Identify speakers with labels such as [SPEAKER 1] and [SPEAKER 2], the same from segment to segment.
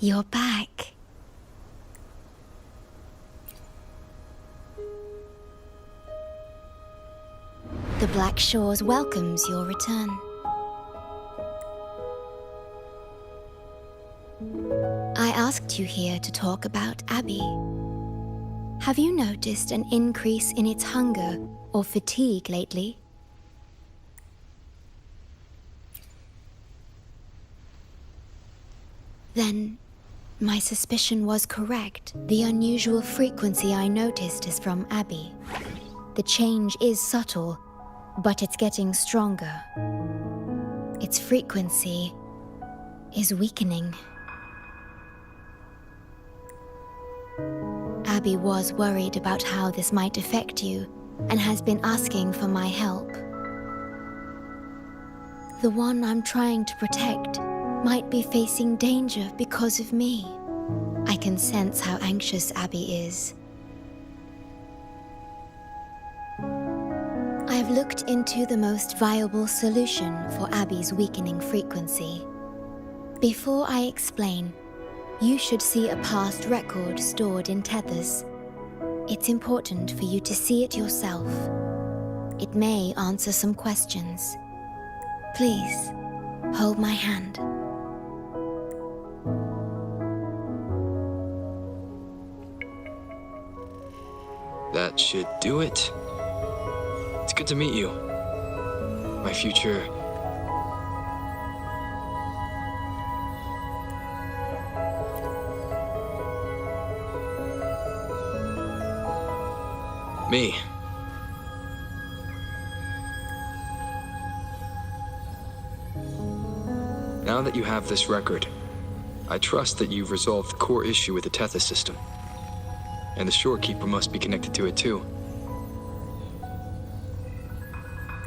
[SPEAKER 1] You're back. The Black Shores welcomes your return. I asked you here to talk about Abby. Have you noticed an increase in its hunger or fatigue lately? Then, my suspicion was correct. The unusual frequency I noticed is from Abby. The change is subtle, but it's getting stronger. Its frequency is weakening. Abby was worried about how this might affect you and has been asking for my help. The one I'm trying to protect might be facing danger because of me. I can sense how anxious Abby is. I've looked into the most viable solution for Abby's weakening frequency. Before I explain, you should see a past record stored in tethers. It's important for you to see it yourself. It may answer some questions. Please, hold my hand.
[SPEAKER 2] That should do it. It's good to meet you. My future... me. Now that you have this record, I trust that you've resolved the core issue with the Tethys system. And the Shorekeeper must be connected to it too.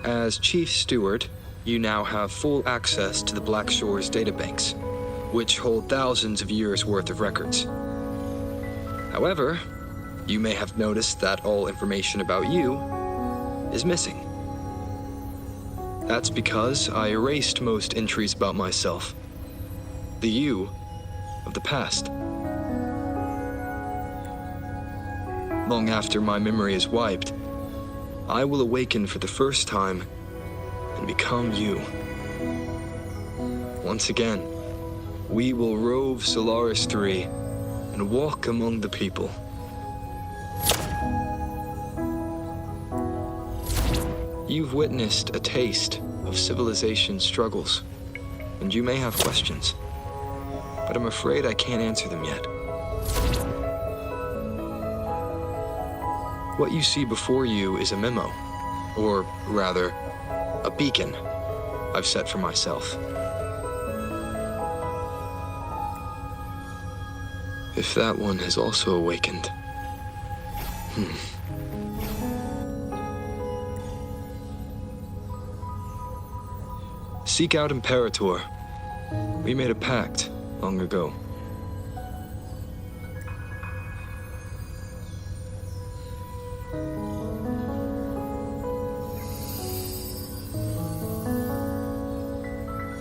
[SPEAKER 2] As Chief Steward, you now have full access to the Black Shore's databanks, which hold thousands of years' worth of records. However, you may have noticed that all information about you is missing. That's because I erased most entries about myself. The you of the past. Long after my memory is wiped, I will awaken for the first time and become you. Once again, we will rove Solaris 3 and walk among the people. You've witnessed a taste of civilization's struggles, and you may have questions, but I'm afraid I can't answer them yet. What you see before you is a memo, or rather, a beacon I've set for myself. If that one has also awakened. Seek out Imperator. We made a pact long ago.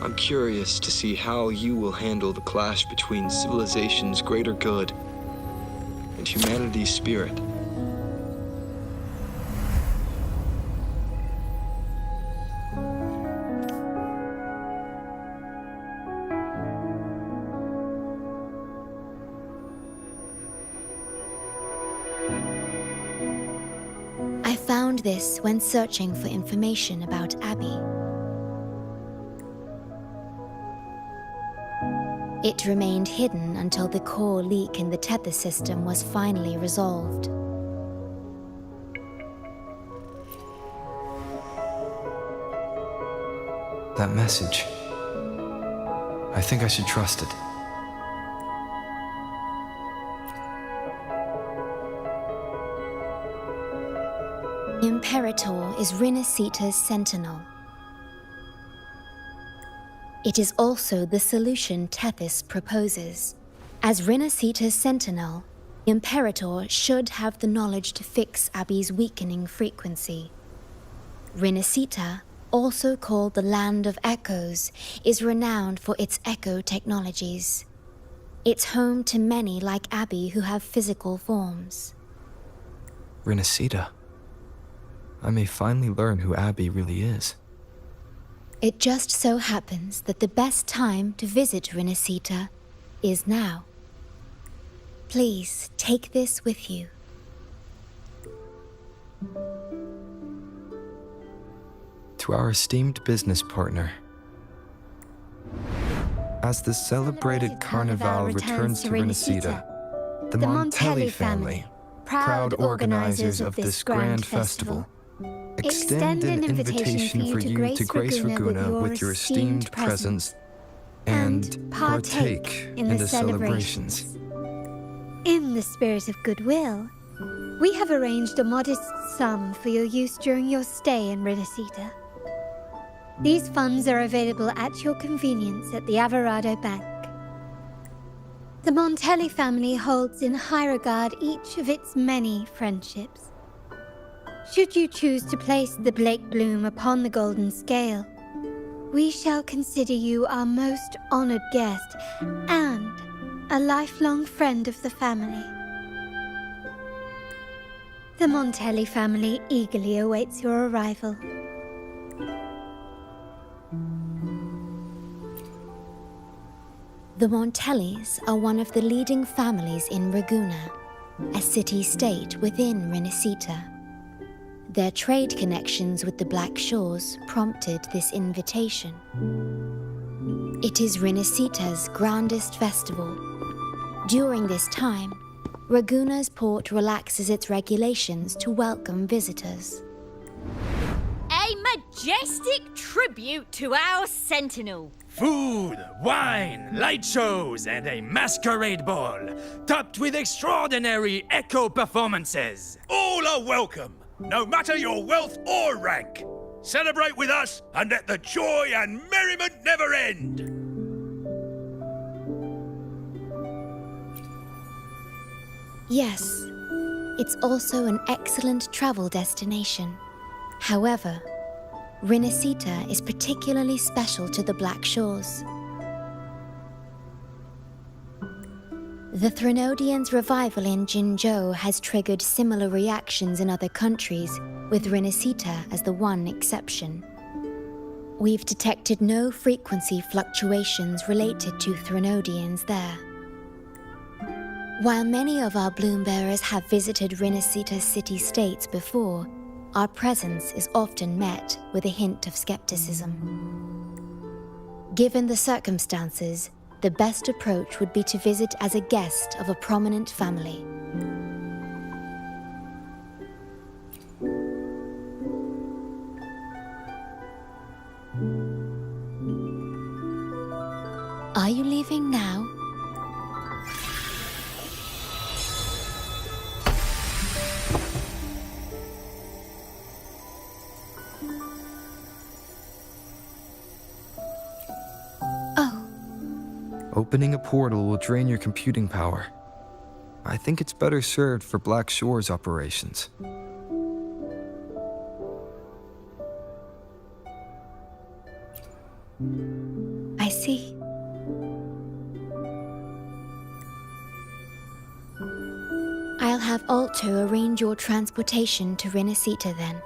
[SPEAKER 2] I'm curious to see how you will handle the clash between civilization's greater good and humanity's spirit.
[SPEAKER 1] I found this when searching for information about Abby. It remained hidden until the core leak in the tether system was finally resolved.
[SPEAKER 2] That message. I think I should trust it.
[SPEAKER 1] Imperator is Rinascita's sentinel. It is also the solution Tethys proposes. As Rinascita's sentinel, Imperator should have the knowledge to fix Abby's weakening frequency. Rinascita, also called the Land of Echoes, is renowned for its echo technologies. It's home to many like Abby who have physical forms.
[SPEAKER 2] Rinascita. I may finally learn who Abby really is.
[SPEAKER 1] It just so happens that the best time to visit Rinascita is now. Please take this with you.
[SPEAKER 2] To our esteemed business partner. As the celebrated Carnival returns to Rinascita, the Montelli family, proud organizers of this grand festival, extend an invitation for you to grace Ragunna with your esteemed presence and partake in the celebrations.
[SPEAKER 3] In the spirit of goodwill, we have arranged a modest sum for your use during your stay in Rinascita. These funds are available at your convenience at the Averado Bank. The Montelli family holds in high regard each of its many friendships. Should you choose to place the Blake Bloom upon the golden scale, we shall consider you our most honored guest and a lifelong friend of the family. The Montelli family eagerly awaits your arrival.
[SPEAKER 1] The Montellis are one of the leading families in Ragunna, a city-state within Rinascita. Their trade connections with the Black Shores prompted this invitation. It is Rinascita's grandest festival. During this time, Ragunna's port relaxes its regulations to welcome visitors.
[SPEAKER 4] A majestic tribute to our sentinel.
[SPEAKER 5] Food, wine, light shows, and a masquerade ball, topped with extraordinary echo performances.
[SPEAKER 6] All are welcome, no matter your wealth or rank. Celebrate with us and let the joy and merriment never end.
[SPEAKER 1] Yes, it's also an excellent travel destination. However, Rinascita is particularly special to the Black Shores. The Threnodians' revival in Jinzhou has triggered similar reactions in other countries, with Rinascita as the one exception. We've detected no frequency fluctuations related to Threnodians there. While many of our bloom-bearers have visited Rinascita's city-states before, our presence is often met with a hint of skepticism. Given the circumstances, the best approach would be to visit as a guest of a prominent family. Are you leaving now?
[SPEAKER 2] Opening a portal will drain your computing power. I think it's better served for Black Shores operations.
[SPEAKER 1] I see. I'll have Alto arrange your transportation to Rinascita then.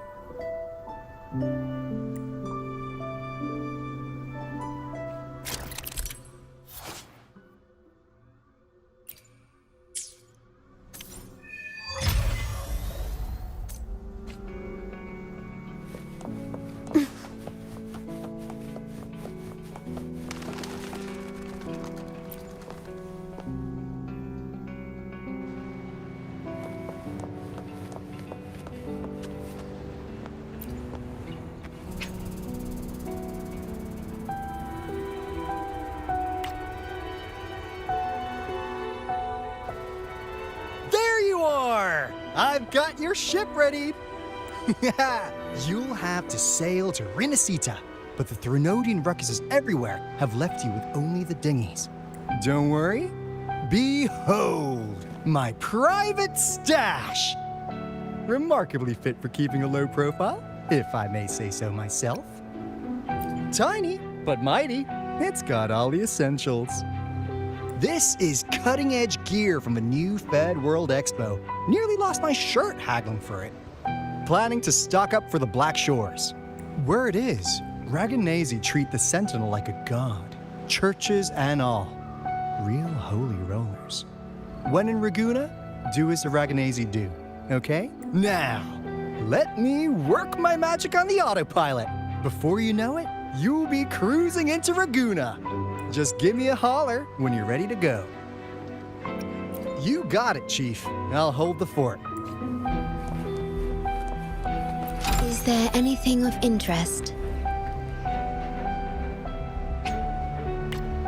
[SPEAKER 7] I've got your ship ready! You'll have to sail to Rinascita, but the Threnodian ruckuses everywhere have left you with only the dinghies. Don't worry. Behold, my private stash! Remarkably fit for keeping a low profile, if I may say so myself. Tiny, but mighty. It's got all the essentials. This is cutting-edge gear from the new Fed World Expo. Nearly lost my shirt haggling for it. Planning to stock up for the Black Shores. Word is, Raganese treat the Sentinel like a god. Churches and all. Real holy rollers. When in Raguna, do as the Raganese do, okay? Now, let me work my magic on the autopilot. Before you know it, you'll be cruising into Raguna. Just give me a holler when you're ready to go. You got it, Chief. I'll hold the fort.
[SPEAKER 1] Is there anything of interest?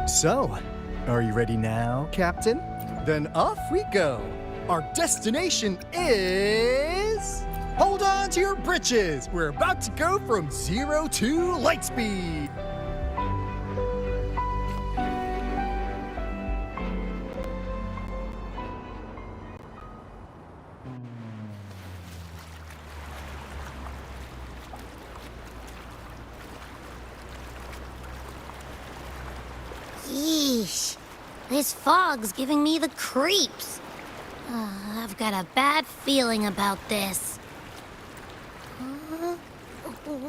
[SPEAKER 7] So, are you ready now, Captain? Then off we go. Our destination is... Hold on to your britches. We're about to go from 0 to light speed.
[SPEAKER 8] Yeesh. This fog's giving me the creeps. I've got a bad feeling about this.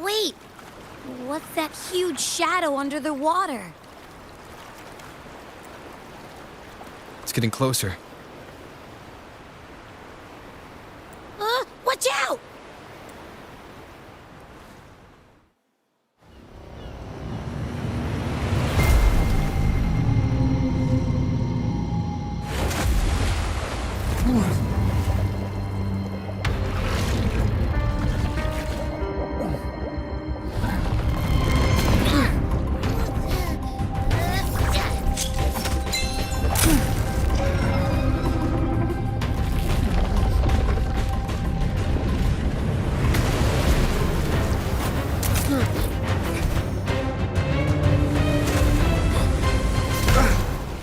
[SPEAKER 8] Wait! What's that huge shadow under the water?
[SPEAKER 2] It's getting closer.
[SPEAKER 8] Watch out!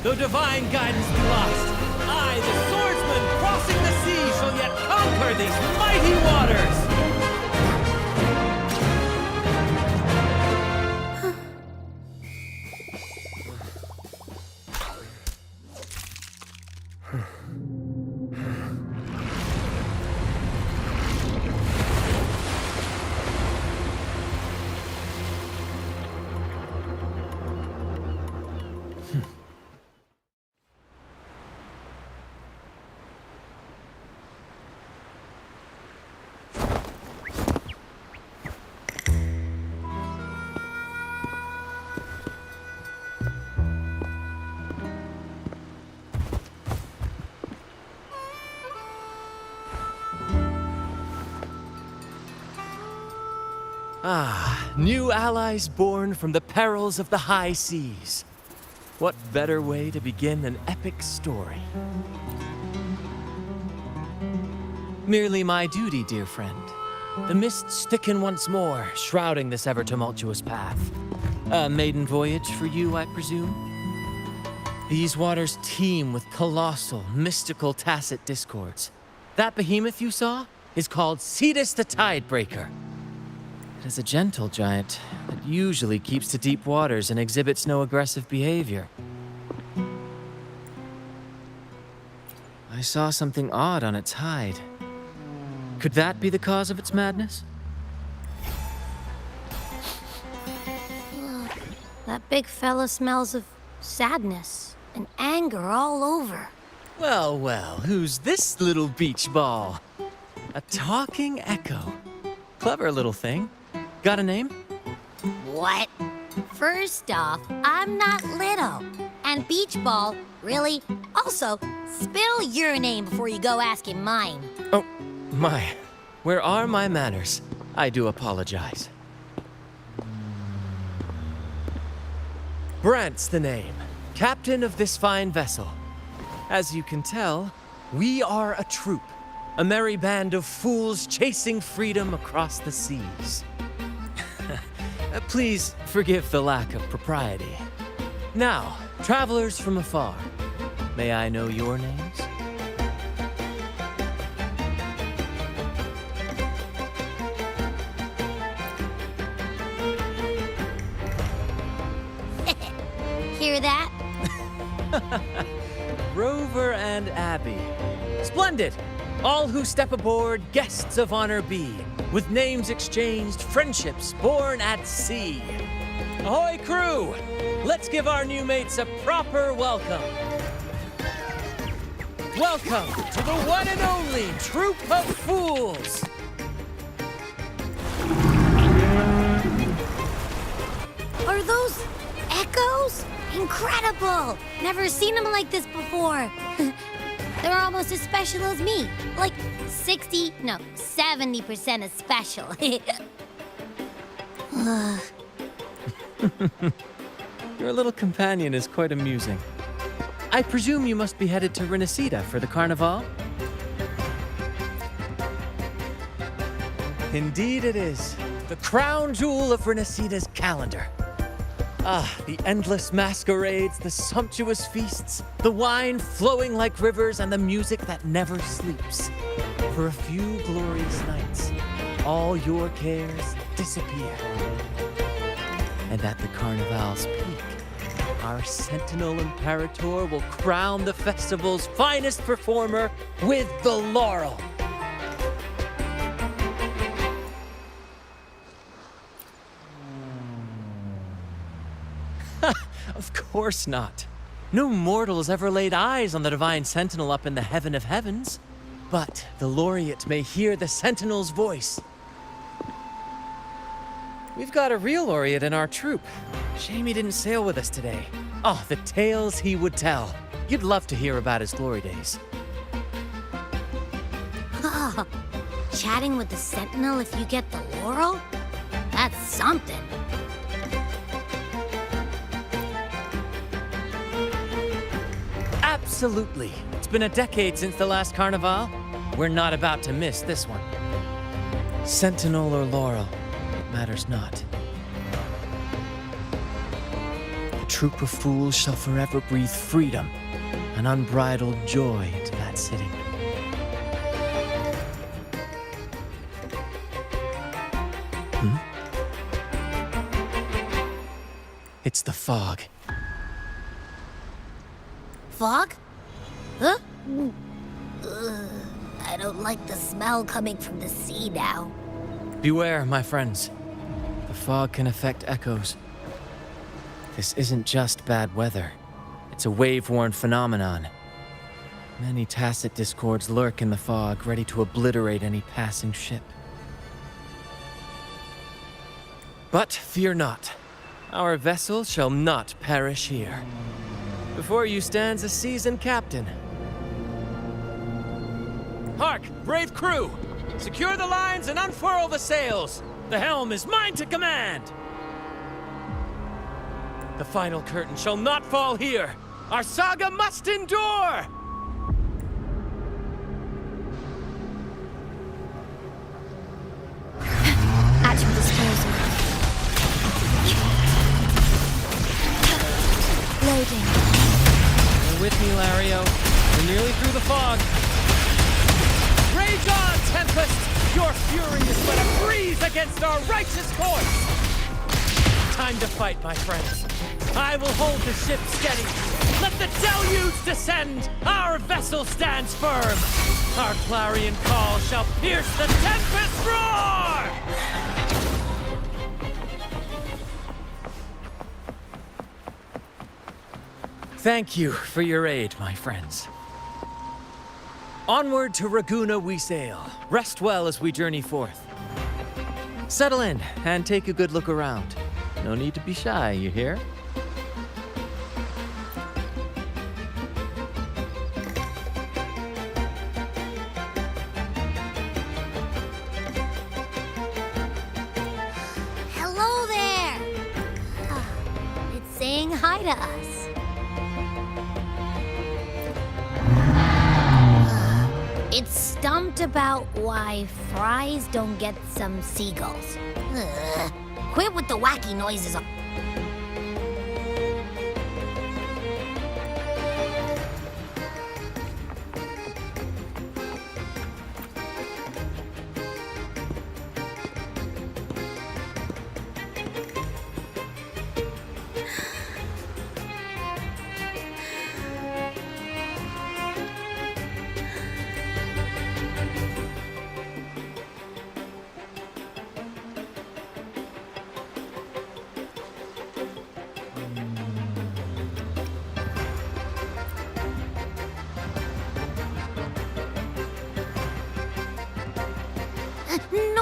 [SPEAKER 5] Though divine guidance be lost, I, the swordsman crossing the sea, shall yet conquer these mighty waters! Ah, new allies born from the perils of the high seas. What better way to begin an epic story? Merely my duty, dear friend. The mists thicken once more, shrouding this ever-tumultuous path. A maiden voyage for you, I presume? These waters teem with colossal, mystical, tacit discords. That behemoth you saw is called Cetus the Tidebreaker. It is a gentle giant that usually keeps to deep waters and exhibits no aggressive behavior. I saw something odd on its hide. Could that be the cause of its madness?
[SPEAKER 8] That big fella smells of sadness and anger all over.
[SPEAKER 5] Well, well, who's this little beach ball? A talking echo. Clever little thing. Got a name?
[SPEAKER 8] What? First off, I'm not little. And Beach Ball, really? Also, spill your name before you go asking mine.
[SPEAKER 5] Oh, my. Where are my manners? I do apologize. Brant's the name. Captain of this fine vessel. As you can tell, we are a troop. A merry band of fools chasing freedom across the seas. Please forgive the lack of propriety. Now, travelers from afar, may I know your names?
[SPEAKER 8] Hear that?
[SPEAKER 5] and Abbey. Splendid! All who step aboard, guests of honor be. With names exchanged, friendships born at sea. Ahoy, crew! Let's give our new mates a proper welcome. Welcome to the one and only Troop of Fools!
[SPEAKER 8] Are those echoes? Incredible! Never seen them like this before. They're almost as special as me. Like 70% as special.
[SPEAKER 5] Your little companion is quite amusing. I presume you must be headed to Rinascita for the Carnival? Indeed it is. The crown jewel of Rinascita's calendar. Ah, the endless masquerades, the sumptuous feasts, the wine flowing like rivers, and the music that never sleeps. For a few glorious nights, all your cares disappear. And at the Carnival's peak, our Sentinel Imperator will crown the festival's finest performer with the laurel. Of course not. No mortal has ever laid eyes on the Divine Sentinel up in the heaven of heavens. But the laureate may hear the Sentinel's voice. We've got a real laureate in our troop. Shame he didn't sail with us today. Oh, the tales he would tell. You'd love to hear about his glory days.
[SPEAKER 8] Chatting with the Sentinel if you get the laurel? That's something.
[SPEAKER 5] Absolutely. It's been a decade since the last Carnival. We're not about to miss this one. Sentinel or laurel, it matters not. The troop of fools shall forever breathe freedom and unbridled joy into that city. It's the fog.
[SPEAKER 8] Fog? Huh? I don't like the smell coming from the sea now.
[SPEAKER 5] Beware, my friends. The fog can affect echoes. This isn't just bad weather. It's a wave-worn phenomenon. Many tacit discords lurk in the fog, ready to obliterate any passing ship. But fear not. Our vessel shall not perish here. Before you stands a seasoned captain. Hark, brave crew! Secure the lines and unfurl the sails! The helm is mine to command! The final curtain shall not fall here! Our saga must endure!
[SPEAKER 3] At your disposal. Loading.
[SPEAKER 5] You're with me, Lario. We're nearly through the fog. Rage on, Tempest! Your fury is but a breeze against our righteous course! Time to fight, my friends. I will hold the ship steady. Let the deluge descend! Our vessel stands firm! Our clarion call shall pierce the tempest roar! Thank you for your aid, my friends. Onward to Raguna we sail. Rest well as we journey forth. Settle in and take a good look around. No need to be shy, you hear?
[SPEAKER 8] Hello there! It's saying hi to us. It's stumped about why fries don't get some seagulls. Quit with the wacky noises.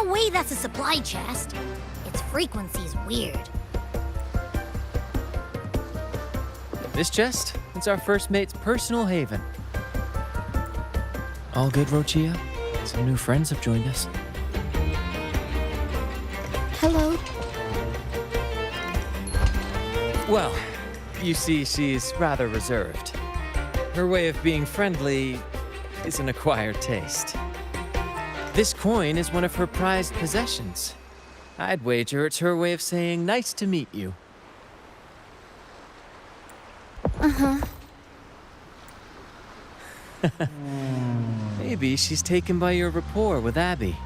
[SPEAKER 8] way that's a supply chest. Its frequency's weird.
[SPEAKER 5] This chest? It's our first mate's personal haven. All good, Rochia? Some new friends have joined us.
[SPEAKER 3] Hello.
[SPEAKER 5] Well, you see, she's rather reserved. Her way of being friendly is an acquired taste. This coin is one of her prized possessions. I'd wager it's her way of saying nice to meet you. Maybe she's taken by your rapport with Abby.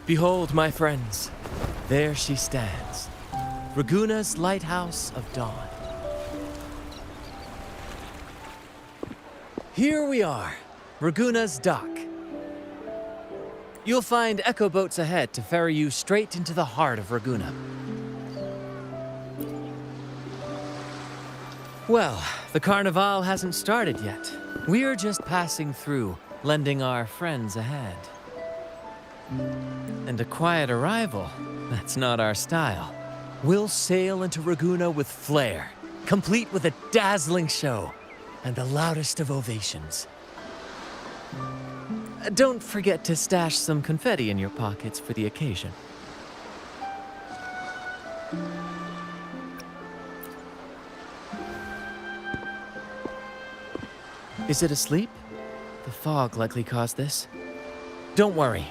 [SPEAKER 5] Behold, my friends, there she stands, Raguna's Lighthouse of Dawn. Here we are, Raguna's dock. You'll find echo boats ahead to ferry you straight into the heart of Raguna. Well, the Carnival hasn't started yet. We're just passing through, lending our friends a hand. And a quiet arrival, that's not our style. We'll sail into Raguna with flair, complete with a dazzling show and the loudest of ovations. Don't forget to stash some confetti in your pockets for the occasion. Is it asleep? The fog likely caused this. Don't worry.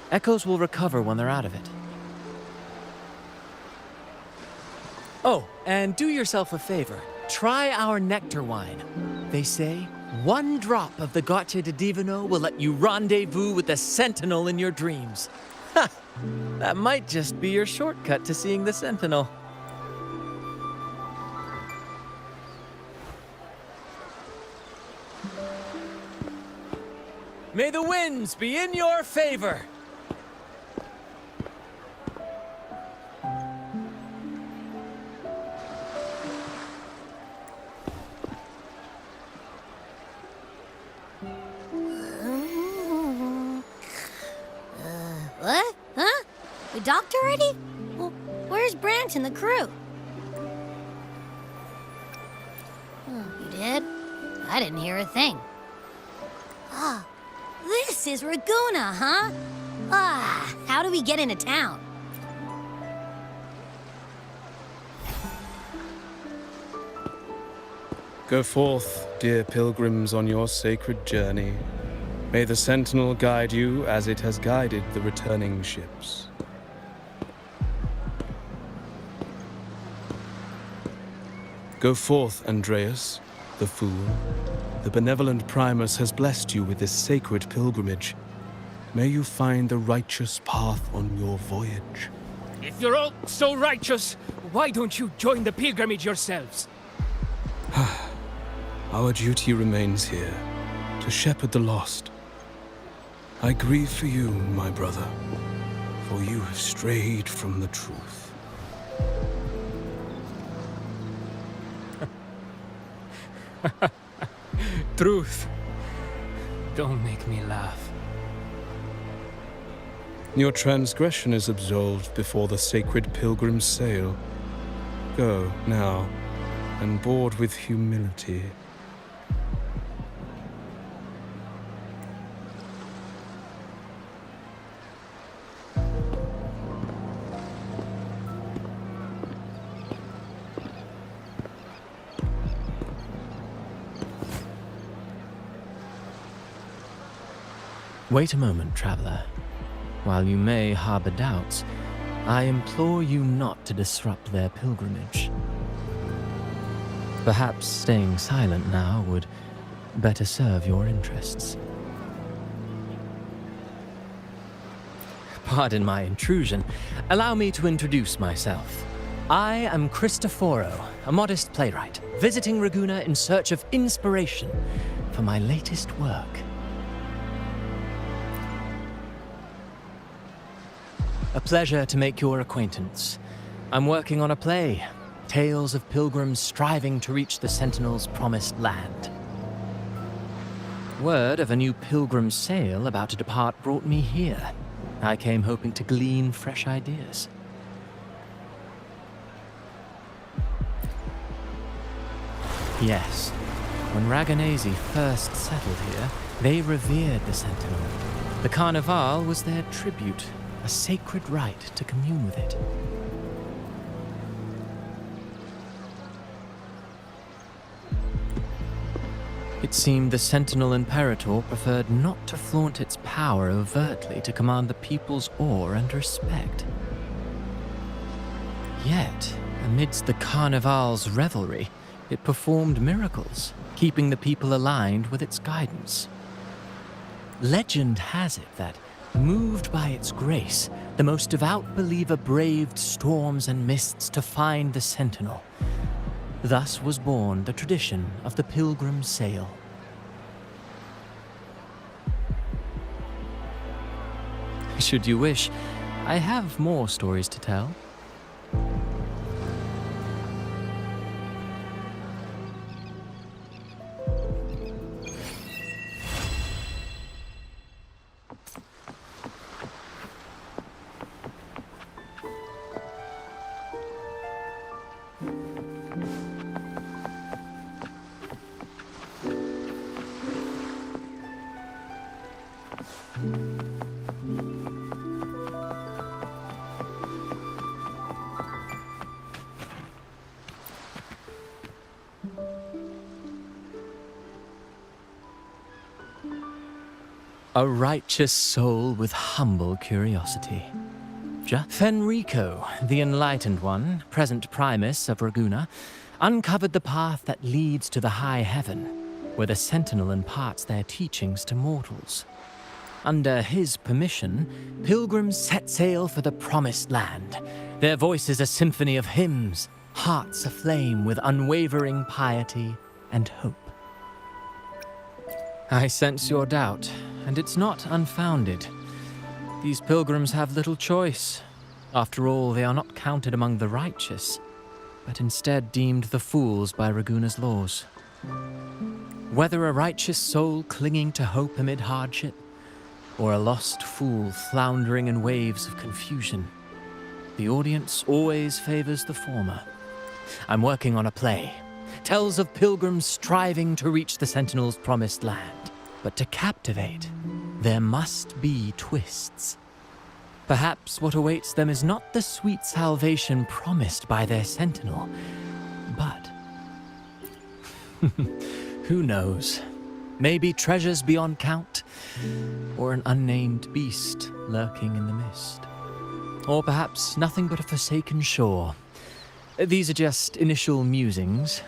[SPEAKER 5] Echoes will recover when they're out of it. Oh, and do yourself a favor. Try our nectar wine. They say one drop of the Gocce di Divino will let you rendezvous with the Sentinel in your dreams. Ha! That might just be your shortcut to seeing the Sentinel. May the winds be in your favor!
[SPEAKER 8] What? Huh? We docked already? Well, where's Branch and the crew? You did? I didn't hear a thing. Ah, this is Raguna, huh? Ah, how do we get into town?
[SPEAKER 9] Go forth, dear pilgrims, on your sacred journey. May the Sentinel guide you as it has guided the returning ships. Go forth, Andreas, the fool. The benevolent Primus has blessed you with this sacred pilgrimage. May you find the righteous path on your voyage.
[SPEAKER 10] If you're all so righteous, why don't you join the pilgrimage yourselves?
[SPEAKER 9] Our duty remains here, to shepherd the lost. I grieve for you, my brother, for you have strayed from the truth.
[SPEAKER 10] Truth. Don't make me laugh.
[SPEAKER 9] Your transgression is absolved before the sacred pilgrims sail. Go, now, and board with humility.
[SPEAKER 5] Wait a moment, traveler. While you may harbor doubts, I implore you not to disrupt their pilgrimage. Perhaps staying silent now would better serve your interests. Pardon my intrusion. Allow me to introduce myself. I am Cristoforo, a modest playwright, visiting Ragunna in search of inspiration for my latest work. A pleasure to make your acquaintance. I'm working on a play, tales of pilgrims striving to reach the Sentinel's promised land. Word of a new pilgrim sail about to depart brought me here. I came hoping to glean fresh ideas. Yes, when Raganazi first settled here, they revered the Sentinel. The Carnival was their tribute, a sacred rite to commune with it. It seemed the Sentinel Imperator preferred not to flaunt its power overtly to command the people's awe and respect. Yet, amidst the Carnival's revelry, it performed miracles, keeping the people aligned with its guidance. Legend has it that, moved by its grace, the most devout believer braved storms and mists to find the Sentinel. Thus was born the tradition of the pilgrim sail. Should you wish, I have more stories to tell. A righteous soul with humble curiosity. Fenrico, the Enlightened One, present Primus of Ragunna, uncovered the path that leads to the high heaven, where the Sentinel imparts their teachings to mortals. Under his permission, pilgrims set sail for the promised land, their voices a symphony of hymns, hearts aflame with unwavering piety and hope. I sense your doubt, and it's not unfounded. These pilgrims have little choice. After all, they are not counted among the righteous, but instead deemed the fools by Ragunna's laws. Whether a righteous soul clinging to hope amid hardship, or a lost fool floundering in waves of confusion, the audience always favors the former. I'm working on a play. Tells of pilgrims striving to reach the Sentinel's promised land. But to captivate, there must be twists. Perhaps what awaits them is not the sweet salvation promised by their Sentinel, but... who knows? Maybe treasures beyond count, or an unnamed beast lurking in the mist. Or perhaps nothing but a forsaken shore. These are just initial musings.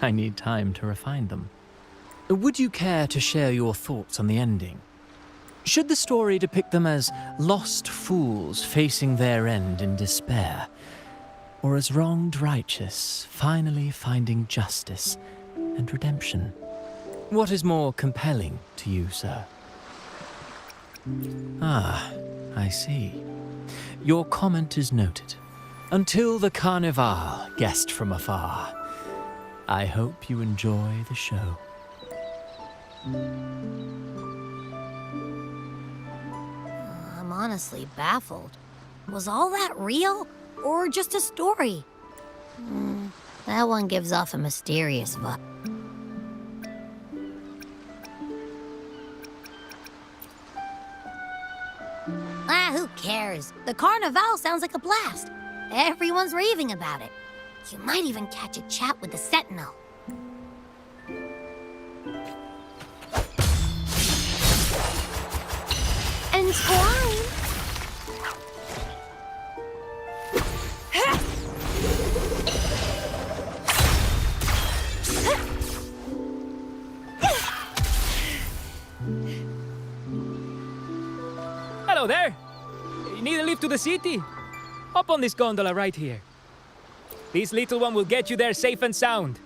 [SPEAKER 5] I need time to refine them. Would you care to share your thoughts on the ending? Should the story depict them as lost fools facing their end in despair, or as wronged righteous finally finding justice and redemption? What is more compelling to you, sir? Ah, I see. Your comment is noted. Until the Carnival, guest from afar. I hope you enjoy the show.
[SPEAKER 8] I'm honestly baffled. Was all that real, or just a story? That one gives off a mysterious vibe. Who cares? The Carnival sounds like a blast. Everyone's raving about it. You might even catch a chat with the Sentinel. And climb.
[SPEAKER 10] Hello there! You need a lift to the city? Hop on this gondola right here. This little one will get you there safe and sound.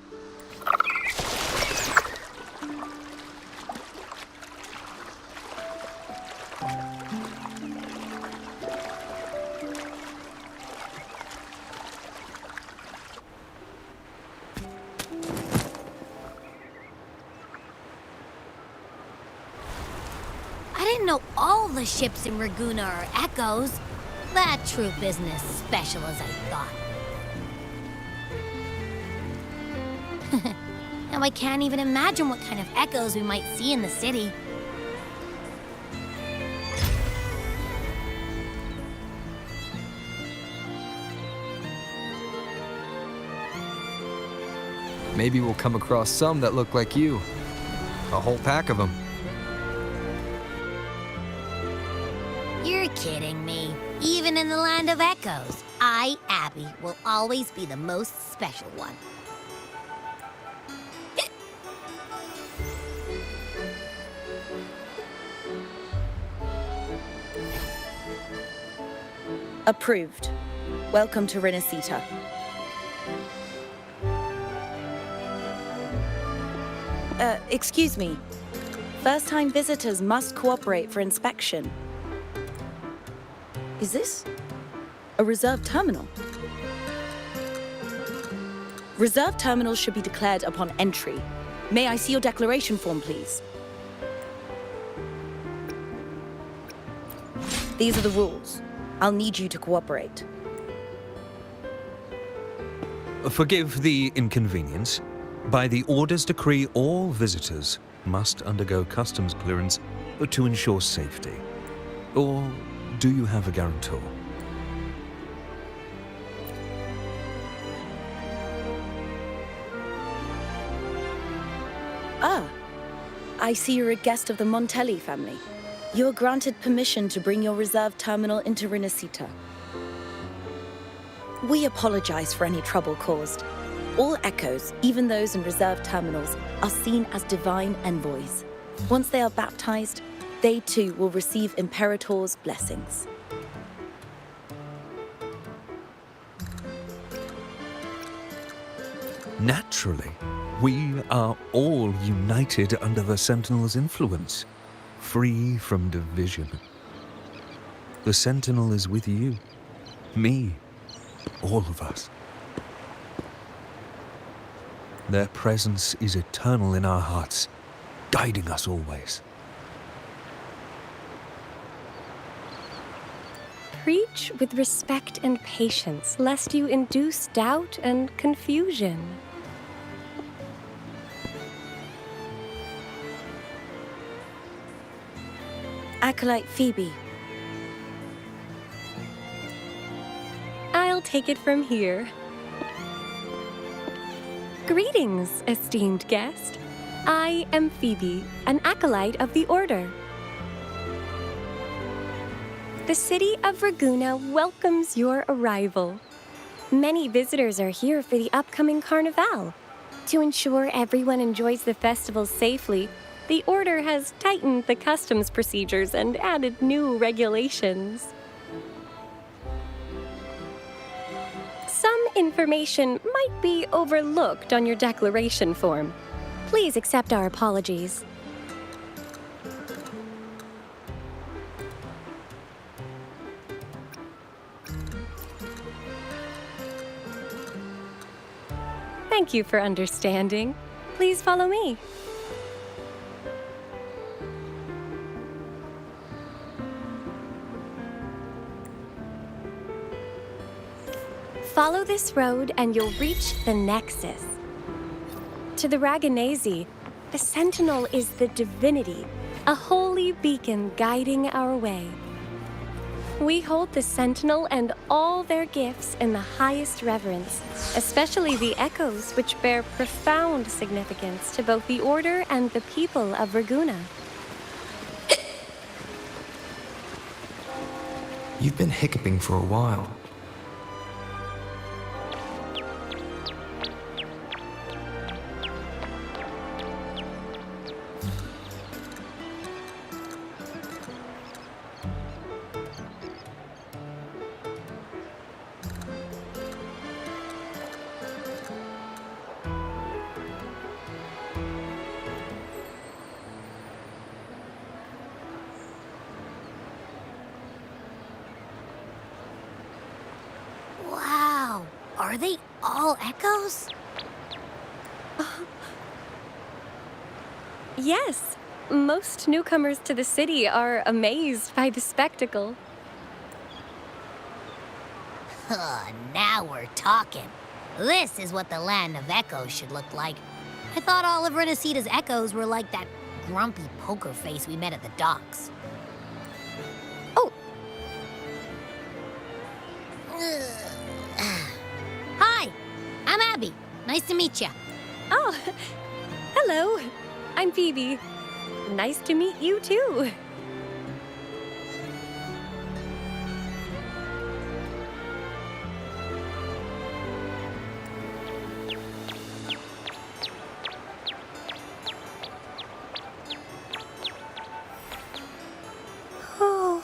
[SPEAKER 8] I didn't know all the ships in Raguna are echoes. That troop isn't as special as I thought. Now I can't even imagine what kind of echoes we might see in the city.
[SPEAKER 2] Maybe we'll come across some that look like you. A whole pack of them.
[SPEAKER 8] You're kidding me. Even in the land of echoes, I, Abby, will always be the most special one.
[SPEAKER 11] Approved. Welcome to Rinascita. Excuse me. First-time visitors must cooperate for inspection. Is this a reserved terminal? Reserved terminals should be declared upon entry. May I see your declaration form, please? These are the rules. I'll need you to cooperate.
[SPEAKER 12] Forgive the inconvenience. By the Order's decree, all visitors must undergo customs clearance to ensure safety. Or do you have a guarantor?
[SPEAKER 11] Ah, I see you're a guest of the Montelli family. You are granted permission to bring your reserved terminal into Rinascita. We apologize for any trouble caused. All echoes, even those in reserved terminals, are seen as divine envoys. Once they are baptized, they too will receive Imperator's blessings.
[SPEAKER 12] Naturally, we are all united under the Sentinel's influence, free from division. The Sentinel is with you, me, all of us. Their presence is eternal in our hearts, guiding us always.
[SPEAKER 13] Preach with respect and patience, lest you induce doubt and confusion.
[SPEAKER 11] Acolyte Phoebe.
[SPEAKER 13] I'll take it from here. Greetings, esteemed guest. I am Phoebe, an acolyte of the Order. The city of Raguna welcomes your arrival. Many visitors are here for the upcoming Carnival. To ensure everyone enjoys the festival safely, the Order has tightened the customs procedures and added new regulations. Some information might be overlooked on your declaration form. Please accept our apologies. Thank you for understanding. Please follow me. Follow this road and you'll reach the Nexus. To the Raganese, the Sentinel is the divinity, a holy beacon guiding our way. We hold the Sentinel and all their gifts in the highest reverence, especially the echoes, which bear profound significance to both the Order and the people of Raguna.
[SPEAKER 2] You've been hiccuping for a while.
[SPEAKER 8] Are they all echoes?
[SPEAKER 13] Yes, most newcomers to the city are amazed by the spectacle.
[SPEAKER 8] Now we're talking. This is what the land of echoes should look like. I thought all of Rinascita's echoes were like that grumpy poker face we met at the docks.
[SPEAKER 13] Oh!
[SPEAKER 8] Hi, I'm Abby. Nice to meet you.
[SPEAKER 13] Oh, hello. I'm Phoebe. Nice to meet you too. Oh.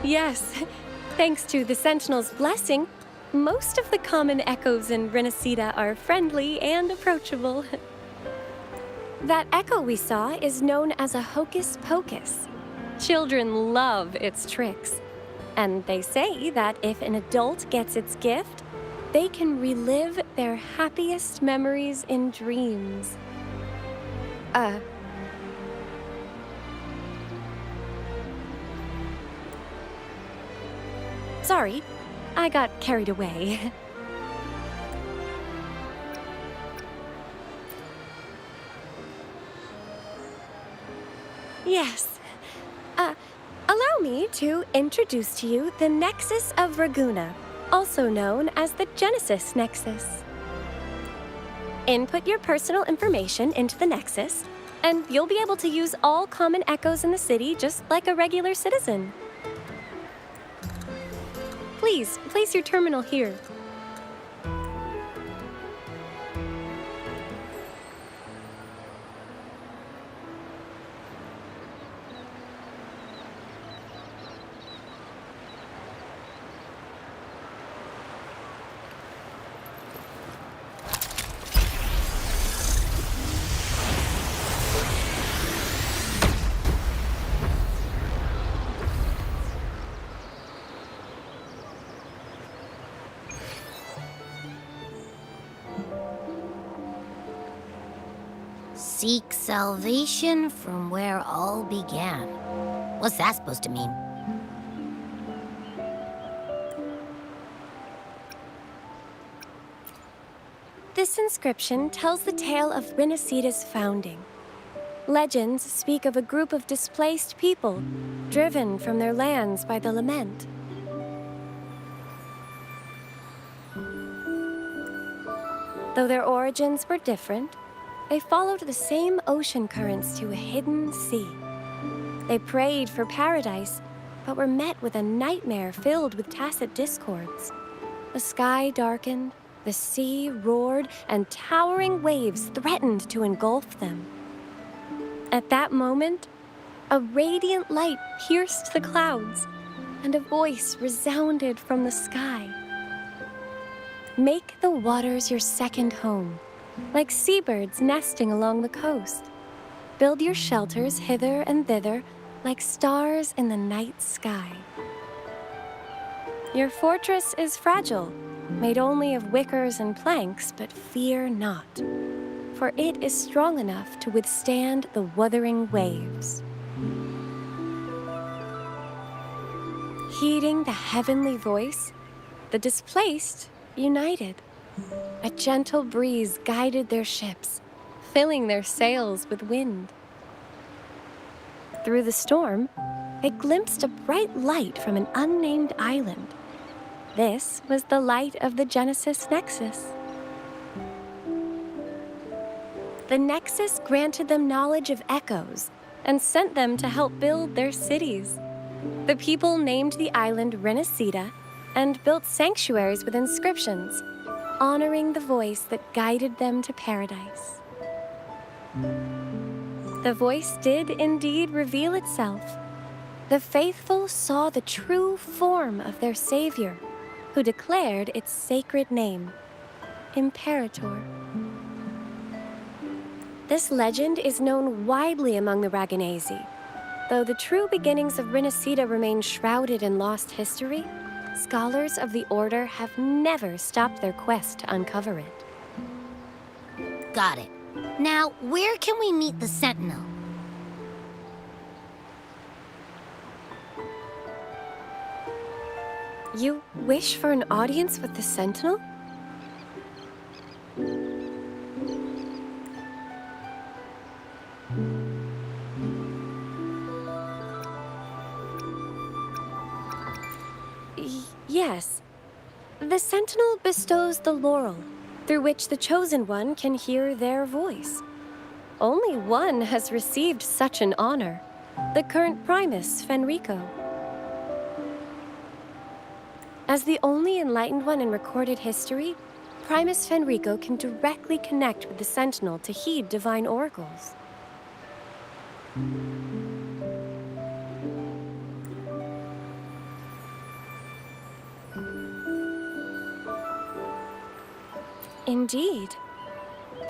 [SPEAKER 13] Yes, thanks to the Sentinel's blessing, most of the common echoes in Rinascita are friendly and approachable. That echo we saw is known as a hocus pocus. Children love its tricks. And they say that if an adult gets its gift, they can relive their happiest memories in dreams. Sorry, I got carried away. Yes. Allow me to introduce to you the Nexus of Raguna, also known as the Genesis Nexus. Input your personal information into the Nexus, and you'll be able to use all common echoes in the city just like a regular citizen. Please, place your terminal here.
[SPEAKER 8] Seek salvation from where all began. What's that supposed to mean?
[SPEAKER 13] This inscription tells the tale of Rinascita's founding. Legends speak of a group of displaced people, driven from their lands by the lament. Though their origins were different, they followed the same ocean currents to a hidden sea. They prayed for paradise, but were met with a nightmare filled with tacit discords. The sky darkened, the sea roared, and towering waves threatened to engulf them. At that moment, a radiant light pierced the clouds, and a voice resounded from the sky. Make the waters your second home, like seabirds nesting along the coast. Build your shelters hither and thither, like stars in the night sky. Your fortress is fragile, made only of wickers and planks, but fear not, for it is strong enough to withstand the wuthering waves. Heeding the heavenly voice, the displaced united. A gentle breeze guided their ships, filling their sails with wind. Through the storm, they glimpsed a bright light from an unnamed island. This was the light of the Genesis Nexus. The Nexus granted them knowledge of echoes and sent them to help build their cities. The people named the island Rinascita and built sanctuaries with inscriptions, honoring the voice that guided them to paradise. The voice did indeed reveal itself. The faithful saw the true form of their savior, who declared its sacred name, Imperator. This legend is known widely among the Raganesi. Though the true beginnings of Rinascita remain shrouded in lost history, scholars of the Order have never stopped their quest to uncover it.
[SPEAKER 8] Got it. Now, where can we meet the Sentinel?
[SPEAKER 13] You wish for an audience with the Sentinel? Yes. The Sentinel bestows the laurel, through which the Chosen One can hear their voice. Only one has received such an honor, the current Primus, Fenrico. As the only enlightened one in recorded history, Primus Fenrico can directly connect with the Sentinel to heed divine oracles. Indeed.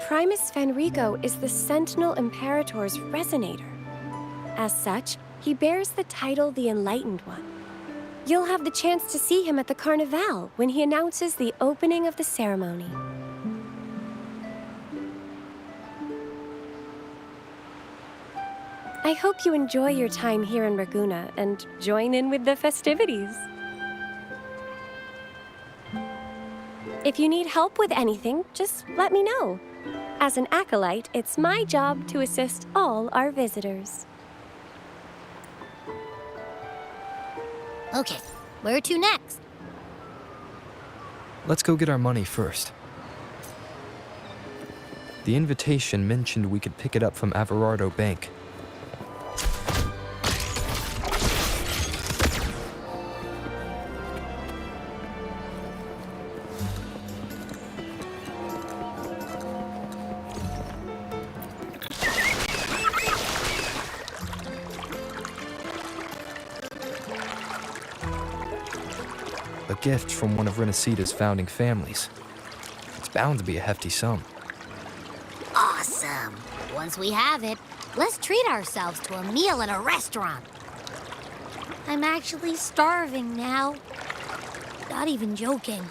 [SPEAKER 13] Primus Fenrico is the Sentinel Imperator's resonator. As such, he bears the title the Enlightened One. You'll have the chance to see him at the Carnival when he announces the opening of the ceremony. I hope you enjoy your time here in Raguna and join in with the festivities. If you need help with anything, just let me know. As an acolyte, it's my job to assist all our visitors.
[SPEAKER 8] Okay, where to next?
[SPEAKER 2] Let's go get our money first. The invitation mentioned we could pick it up from Averardo Bank. A gift from one of Rinascita's founding families. It's bound to be a hefty sum.
[SPEAKER 8] Awesome. Once we have it, let's treat ourselves to a meal at a restaurant. I'm actually starving now. Not even joking.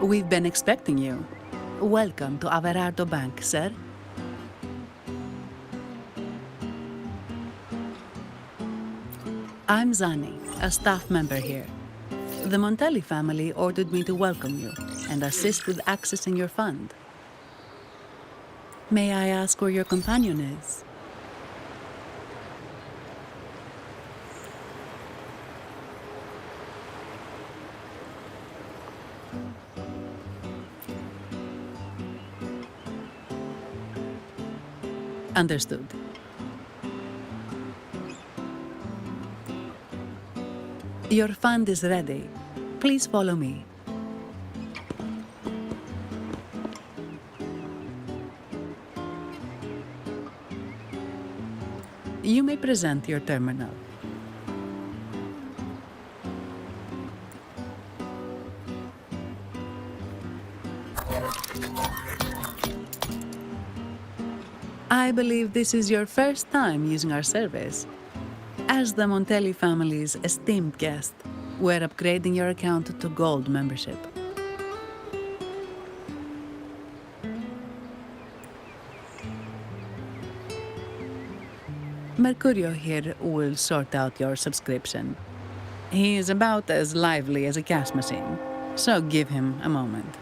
[SPEAKER 14] We've been expecting you. Welcome to Averardo Bank, sir. I'm Zani, a staff member here. The Montelli family ordered me to welcome you and assist with accessing your fund. May I ask where your companion is? Understood. Your fund is ready. Please follow me. You may present your terminal. I believe this is your first time using our service. As the Montelli family's esteemed guest, we're upgrading your account to Gold membership. Mercurio here will sort out your subscription. He is about as lively as a cash machine, so give him a moment.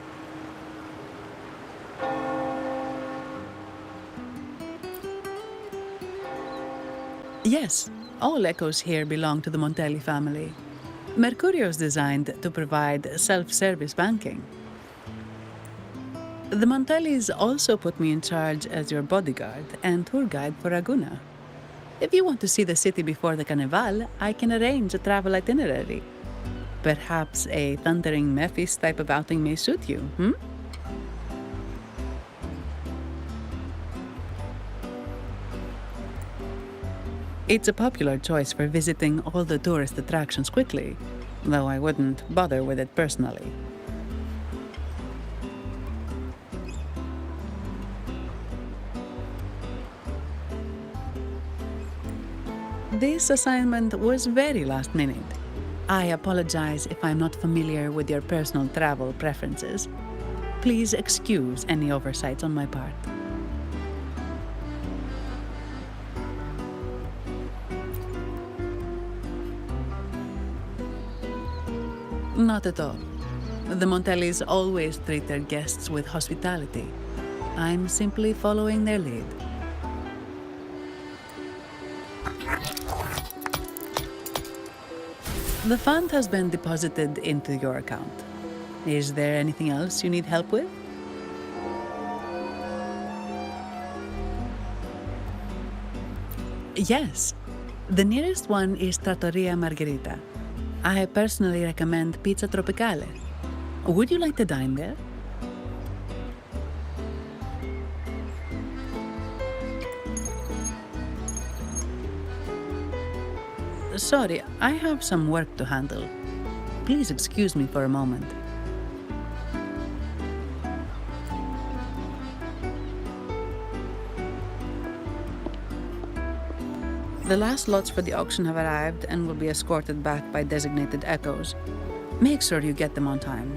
[SPEAKER 14] Yes, all echoes here belong to the Montelli family. Mercurio is designed to provide self-service banking. The Montellis also put me in charge as your bodyguard and tour guide for Raguna. If you want to see the city before the Carnival, I can arrange a travel itinerary. Perhaps a thundering Memphis type of outing may suit you, hmm? It's a popular choice for visiting all the tourist attractions quickly, though I wouldn't bother with it personally. This assignment was very last minute. I apologize if I'm not familiar with your personal travel preferences. Please excuse any oversights on my part. Not at all. The Montellis always treat their guests with hospitality. I'm simply following their lead. The fund has been deposited into your account. Is there anything else you need help with? Yes. The nearest one is Trattoria Margherita. I personally recommend Pizza Tropicale. Would you like to dine there? Sorry, I have some work to handle. Please excuse me for a moment. The last lots for the auction have arrived and will be escorted back by designated echoes. Make sure you get them on time.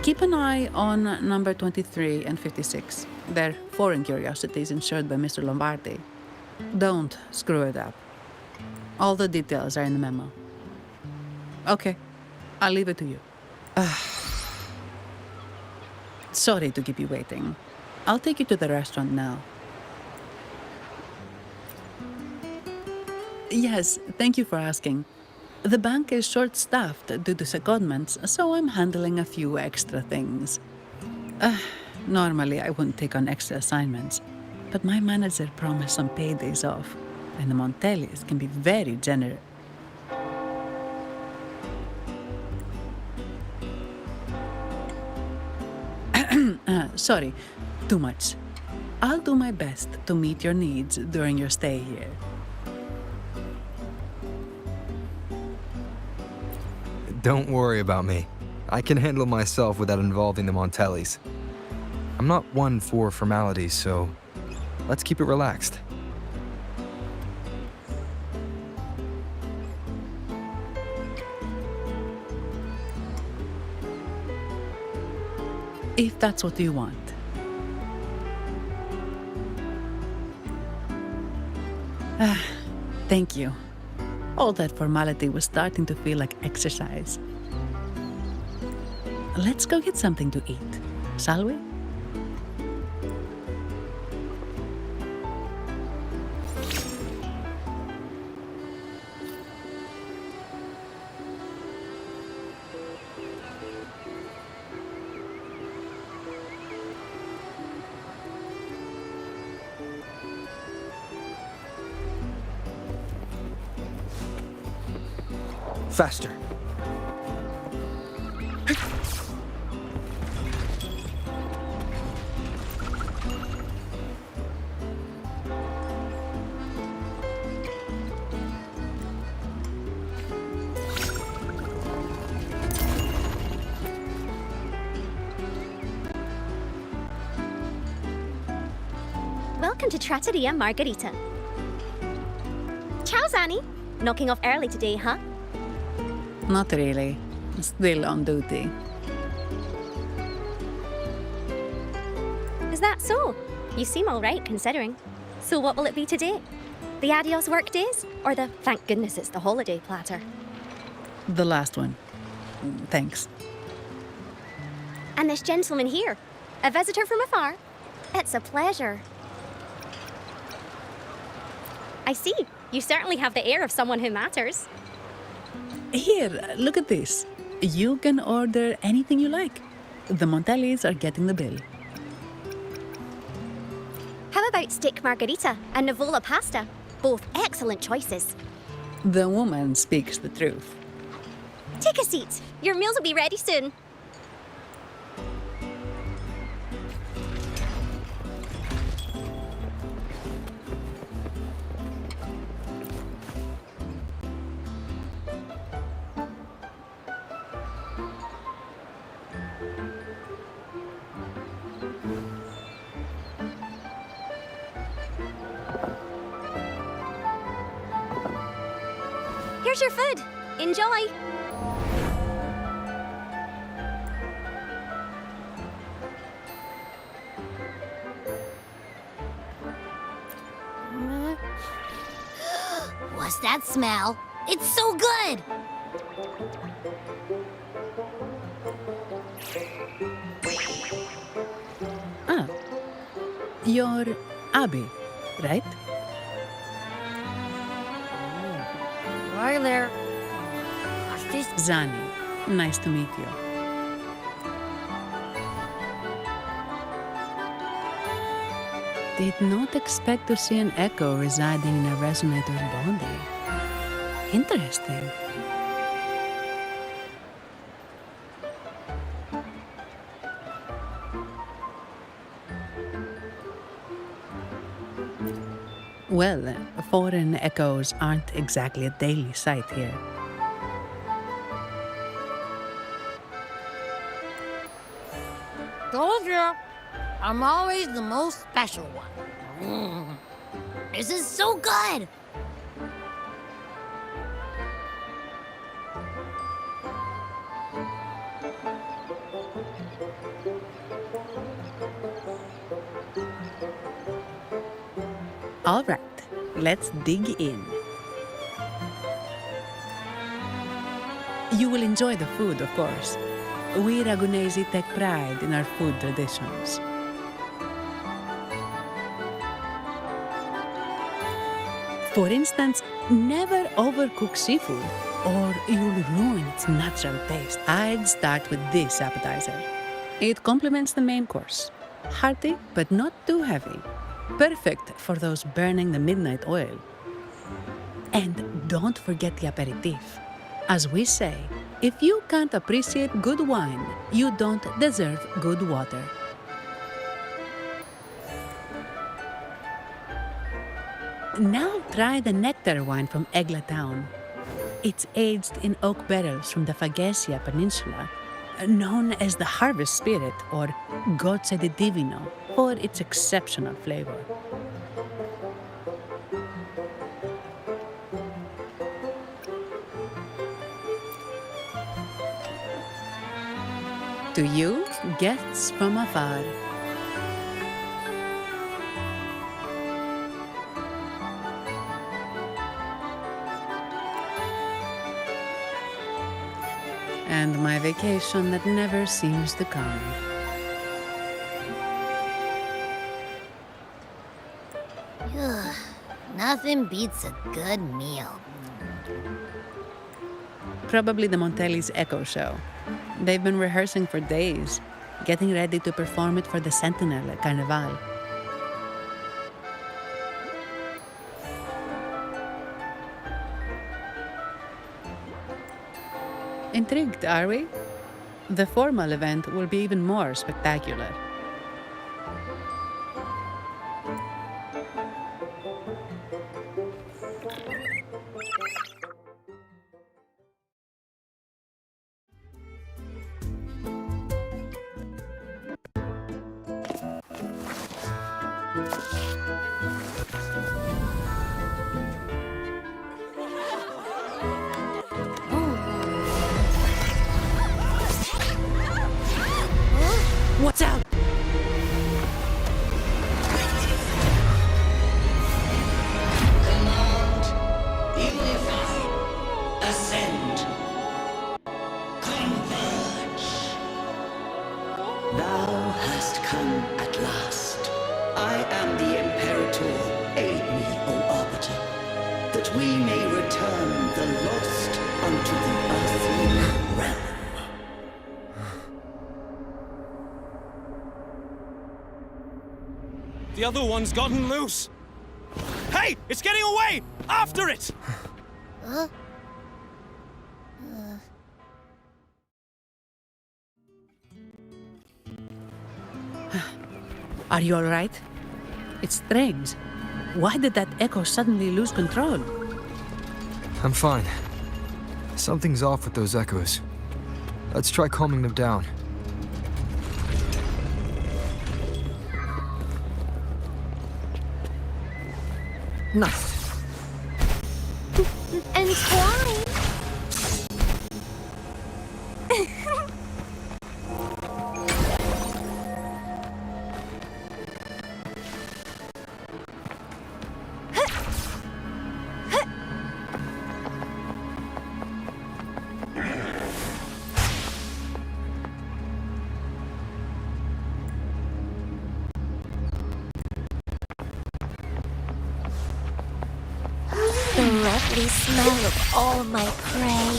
[SPEAKER 14] Keep an eye on number 23 and 56. They're foreign curiosities insured by Mr. Lombardi. Don't screw it up. All the details are in the memo. Okay, I'll leave it to you. Sorry to keep you waiting. I'll take you to the restaurant now. Yes, thank you for asking. The bank is short-staffed due to secondments, so I'm handling a few extra things. Normally, I wouldn't take on extra assignments, but my manager promised some paydays off, and the Montellis can be very generous. Sorry, too much. I'll do my best to meet your needs during your stay here.
[SPEAKER 2] Don't worry about me. I can handle myself without involving the Montellis. I'm not one for formalities, so let's keep it relaxed.
[SPEAKER 14] If that's what you want. Thank you. All that formality was starting to feel like exercise. Let's go get something to eat, shall we?
[SPEAKER 2] Faster.
[SPEAKER 15] Welcome to Trattoria Margherita. Ciao, Zanni. Knocking off early today, huh?
[SPEAKER 14] Not really. Still on duty.
[SPEAKER 15] Is that so? You seem all right, considering. So what will it be today? The adios work days? Or the thank goodness it's the holiday platter?
[SPEAKER 14] The last one. Thanks.
[SPEAKER 15] And this gentleman here, a visitor from afar? It's a pleasure. I see. You certainly have the air of someone who matters.
[SPEAKER 14] Here, look at this. You can order anything you like. The Montellis are getting the bill.
[SPEAKER 15] How about steak margherita and Nivola pasta? Both excellent choices.
[SPEAKER 14] The woman speaks the truth.
[SPEAKER 15] Take a seat. Your meals will be ready soon. Here's your food. Enjoy.
[SPEAKER 8] What's that smell? It's so good!
[SPEAKER 14] Ah, you're Abby, right?
[SPEAKER 8] Hi there.
[SPEAKER 14] Zanni, nice to meet you. Did not expect to see an echo residing in a resonator's body. Interesting. Well, foreign echoes aren't exactly a daily sight here.
[SPEAKER 8] Told you, I'm always the most special one. This is so good!
[SPEAKER 14] All right, let's dig in. You will enjoy the food, of course. We Ragunesi take pride in our food traditions. For instance, never overcook seafood, or you'll ruin its natural taste. I'd start with this appetizer. It complements the main course. Hearty, but not too heavy. Perfect for those burning the midnight oil. And don't forget the aperitif. As we say, if you can't appreciate good wine, you don't deserve good water. Now try the nectar wine from Egla Town. It's aged in oak barrels from the Fagesia Peninsula, known as the Harvest Spirit or Gozze di Divino for its exceptional flavor. To you, guests from afar. And my vacation that never seems to come.
[SPEAKER 8] Nothing beats a good meal.
[SPEAKER 14] Probably the Montelli's Echo Show. They've been rehearsing for days, getting ready to perform it for the Sentinel at Carnival. Intrigued, are we? The formal event will be even more spectacular. Watch out!
[SPEAKER 16] Command, unify, ascend, converge. Thou hast come at last. I am the Imperator. Aid me, O Arbiter, that we may return the lost unto the earthly realm.
[SPEAKER 9] The other one's gotten loose. Hey, it's getting away! After it!
[SPEAKER 14] Are you all right? It's strange. Why did that echo suddenly lose control?
[SPEAKER 2] I'm fine. Something's off with those echoes. Let's try calming them down. Nice.
[SPEAKER 15] And twine. The lovely smell of all my prey.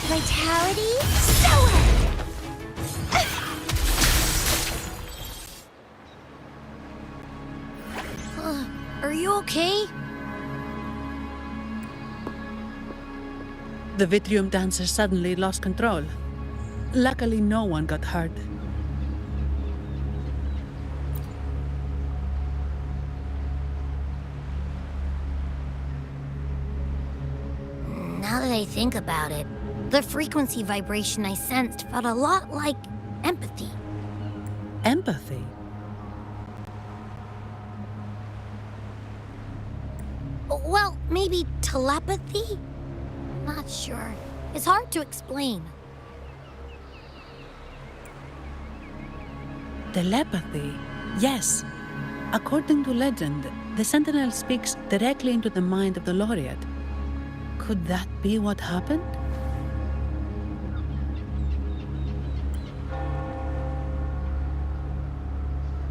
[SPEAKER 15] Vitality, soar!
[SPEAKER 8] Are you okay?
[SPEAKER 14] The Vitrium dancer suddenly lost control. Luckily, no one got hurt.
[SPEAKER 8] Now that I think about it, the frequency vibration I sensed felt a lot like empathy.
[SPEAKER 14] Empathy?
[SPEAKER 8] Well, maybe telepathy? Not sure. It's hard to explain.
[SPEAKER 14] Telepathy? Yes. According to legend, the Sentinel speaks directly into the mind of the Laureate. Could that be what happened?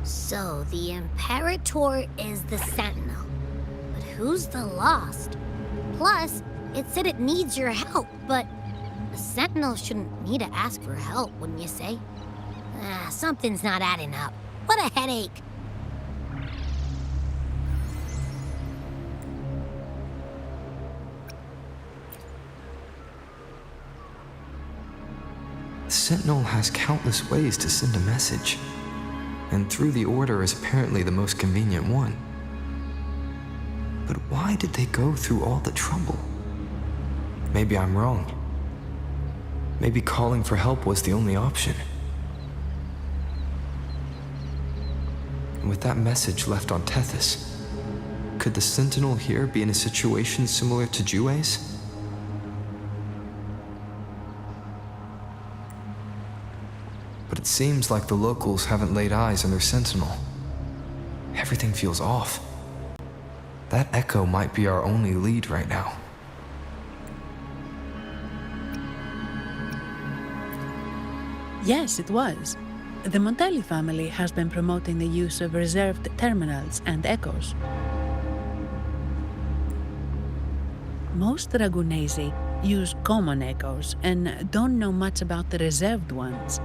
[SPEAKER 8] So, the Imperator is the Sentinel. But who's the Lost? Plus, it said it needs your help, but a Sentinel shouldn't need to ask for help, wouldn't you say? Something's not adding up. What a headache.
[SPEAKER 2] The Sentinel has countless ways to send a message, and through the Order is apparently the most convenient one. But why did they go through all the trouble? Maybe I'm wrong. Maybe calling for help was the only option. And with that message left on Tethys, could the Sentinel here be in a situation similar to Jue's? But it seems like the locals haven't laid eyes on their Sentinel. Everything feels off. That echo might be our only lead right now.
[SPEAKER 14] Yes, it was. The Montelli family has been promoting the use of reserved terminals and echoes. Most Dragunesi use common echoes and don't know much about the reserved ones.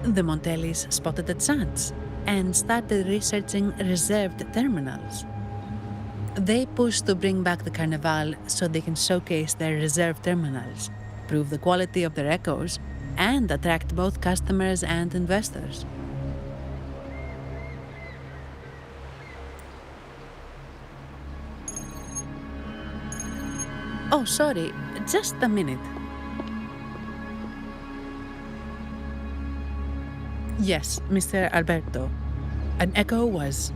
[SPEAKER 14] The Montellis spotted a chance and started researching reserved terminals. They pushed to bring back the Carnival so they can showcase their reserved terminals, prove the quality of their echoes, and attract both customers and investors. Oh, sorry, just a minute. Yes, Mr. Alberto. An echo was...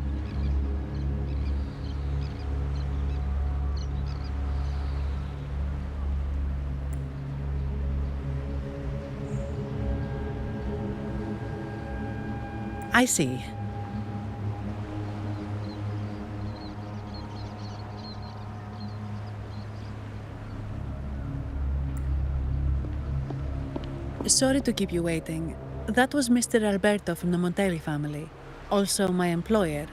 [SPEAKER 14] I see. Sorry to keep you waiting. That was Mr. Alberto from the Montelli family, also my employer.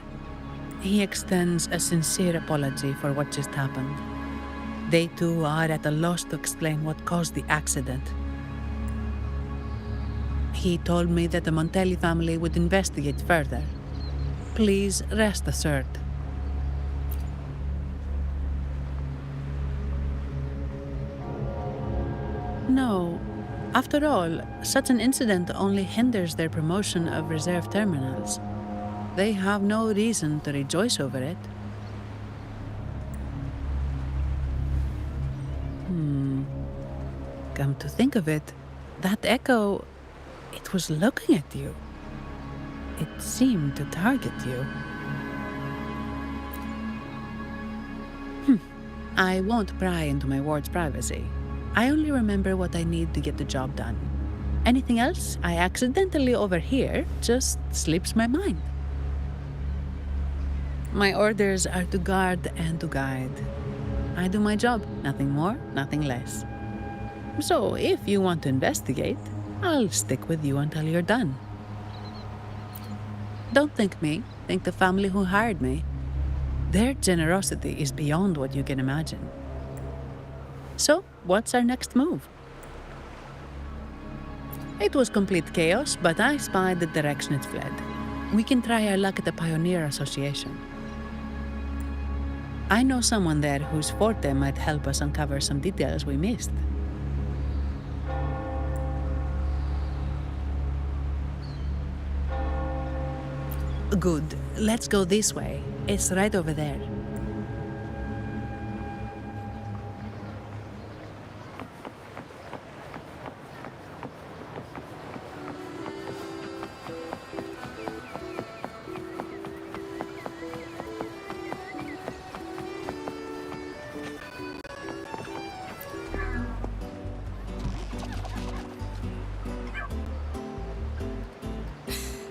[SPEAKER 14] He extends a sincere apology for what just happened. They too are at a loss to explain what caused the accident. He told me that the Montelli family would investigate further. Please rest assured. No. After all, such an incident only hinders their promotion of reserve terminals. They have no reason to rejoice over it. Come to think of it, that echo, it was looking at you. It seemed to target you. I won't pry into my ward's privacy. I only remember what I need to get the job done. Anything else I accidentally overhear just slips my mind. My orders are to guard and to guide. I do my job, nothing more, nothing less. So if you want to investigate, I'll stick with you until you're done. Don't think me, think the family who hired me. Their generosity is beyond what you can imagine. So, what's our next move? It was complete chaos, but I spied the direction it fled. We can try our luck at the Pioneer Association. I know someone there whose forte might help us uncover some details we missed. Good. Let's go this way. It's right over there.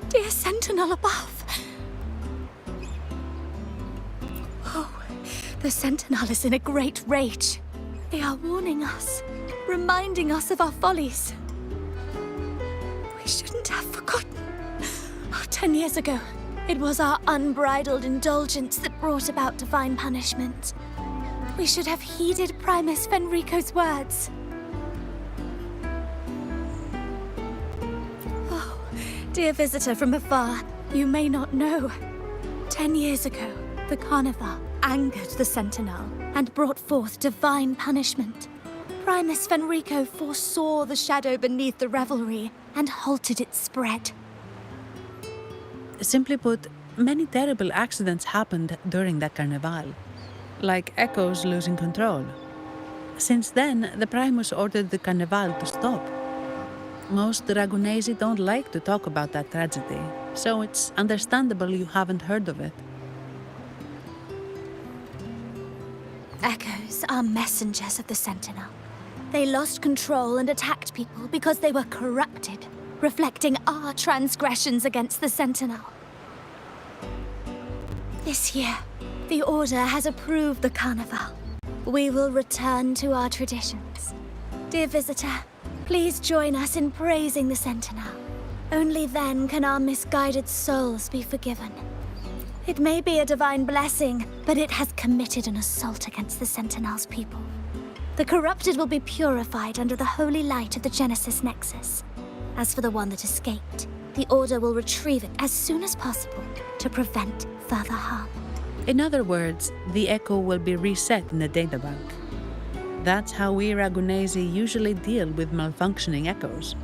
[SPEAKER 17] Dear Sentinel above. Oh, the Sentinel is in a great rage. They are warning us, reminding us of our follies. We shouldn't have forgotten. 10 years ago, it was our unbridled indulgence that brought about divine punishment. We should have heeded Primus Fenrico's words. Dear visitor from afar, you may not know. 10 years ago, the Carnival angered the Sentinel and brought forth divine punishment. Primus Fenrico foresaw the shadow beneath the revelry and halted its spread.
[SPEAKER 14] Simply put, many terrible accidents happened during that Carnival, like echoes losing control. Since then, the Primus ordered the Carnival to stop. Most Ragunesi don't like to talk about that tragedy, so it's understandable you haven't heard of it.
[SPEAKER 17] Echoes are messengers of the Sentinel. They lost control and attacked people because they were corrupted, reflecting our transgressions against the Sentinel. This year, the Order has approved the Carnival. We will return to our traditions. Dear visitor, please join us in praising the Sentinel. Only then can our misguided souls be forgiven. It may be a divine blessing, but it has committed an assault against the Sentinel's people. The corrupted will be purified under the holy light of the Genesis Nexus. As for the one that escaped, the Order will retrieve it as soon as possible to prevent further harm.
[SPEAKER 14] In other words, the echo will be reset in the databank. That's how we Ragunesi usually deal with malfunctioning echoes.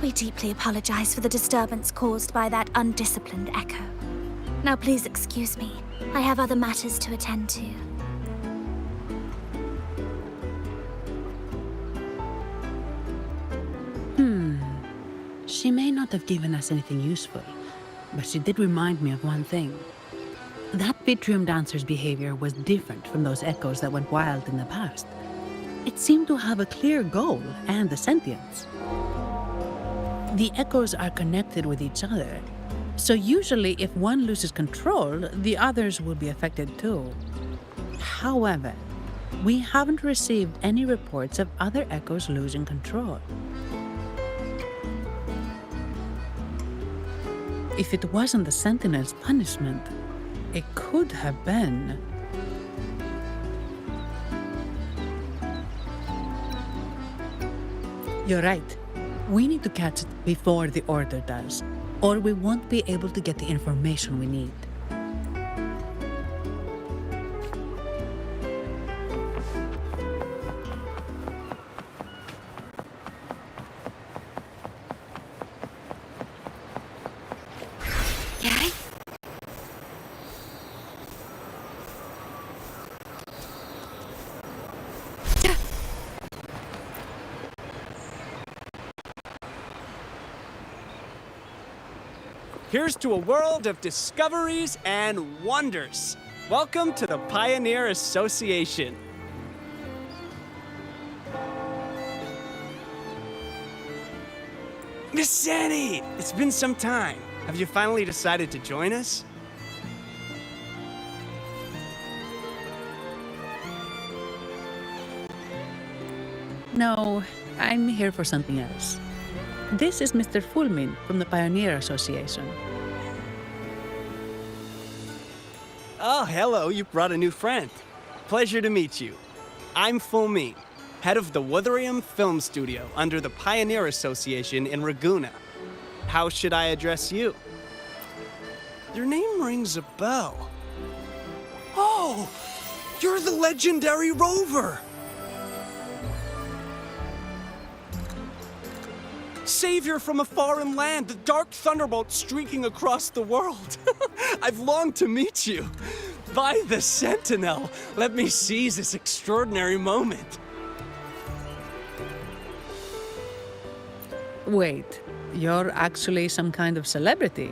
[SPEAKER 17] We deeply apologize for the disturbance caused by that undisciplined echo. Now please excuse me. I have other matters to attend to.
[SPEAKER 14] She may not have given us anything useful, but she did remind me of one thing. That Vitrium dancer's behavior was different from those echoes that went wild in the past. It seemed to have a clear goal and a sentience. The echoes are connected with each other, so usually if one loses control, the others will be affected too. However, we haven't received any reports of other echoes losing control. If it wasn't the Sentinel's punishment, it could have been. You're right. We need to catch it before the Order does, or we won't be able to get the information we need.
[SPEAKER 18] Here's to a world of discoveries and wonders. Welcome to the Pioneer Association. Miss Sandy, it's been some time. Have you finally decided to join us?
[SPEAKER 14] No, I'm here for something else. This is Mr. Fulmin from the Pioneer Association.
[SPEAKER 18] Oh, hello, you brought a new friend. Pleasure to meet you. I'm Fulmin, head of the Wuthering Film Studio under the Pioneer Association in Raguena. How should I address you? Your name rings a bell. Oh, you're the legendary Rover! Savior from a foreign land, the dark thunderbolt streaking across the world. I've longed to meet you. By the Sentinel, let me seize this extraordinary moment.
[SPEAKER 14] Wait, you're actually some kind of celebrity?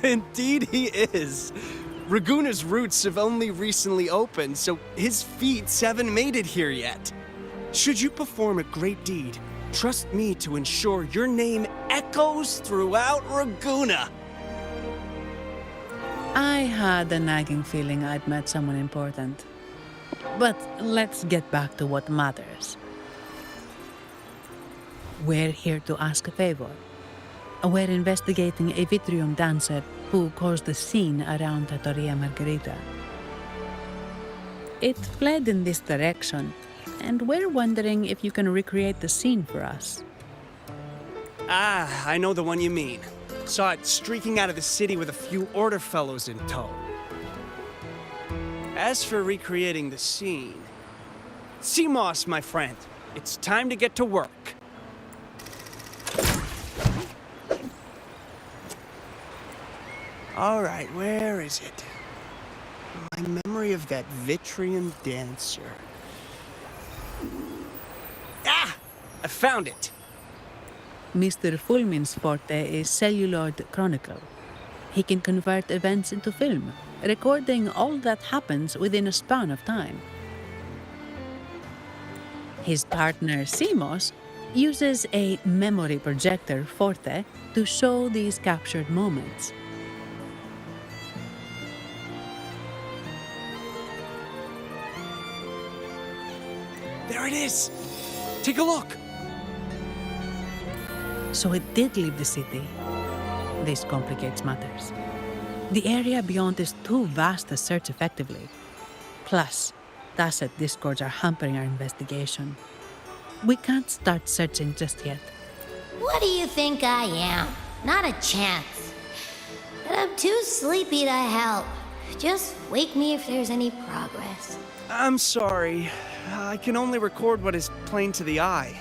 [SPEAKER 18] Indeed he is. Raguena's roots have only recently opened, so his feats haven't made it here yet. Should you perform a great deed, trust me to ensure your name echoes throughout Raguena.
[SPEAKER 14] I had a nagging feeling I'd met someone important. But let's get back to what matters. We're here to ask a favor. We're investigating a Vitrium dancer who caused a scene around Trattoria Margherita. It fled in this direction, and we're wondering if you can recreate the scene for us.
[SPEAKER 18] Ah, I know the one you mean. Saw it streaking out of the city with a few Order fellows in tow. As for recreating the scene... Seamoss, my friend, it's time to get to work. All right, where is it? My memory of that Vitrium dancer. Ah! I found it!
[SPEAKER 14] Mr. Fulmin's forte is celluloid chronicle. He can convert events into film, recording all that happens within a span of time. His partner, Seamoss, uses a memory projector forte to show these captured moments.
[SPEAKER 18] There it is! Take a look!
[SPEAKER 14] So it did leave the city. This complicates matters. The area beyond is too vast to search effectively. Plus, Tacet discords are hampering our investigation. We can't start searching just yet.
[SPEAKER 8] What do you think I am? Not a chance. But I'm too sleepy to help. Just wake me if there's any progress.
[SPEAKER 18] I'm sorry. I can only record what is plain to the eye.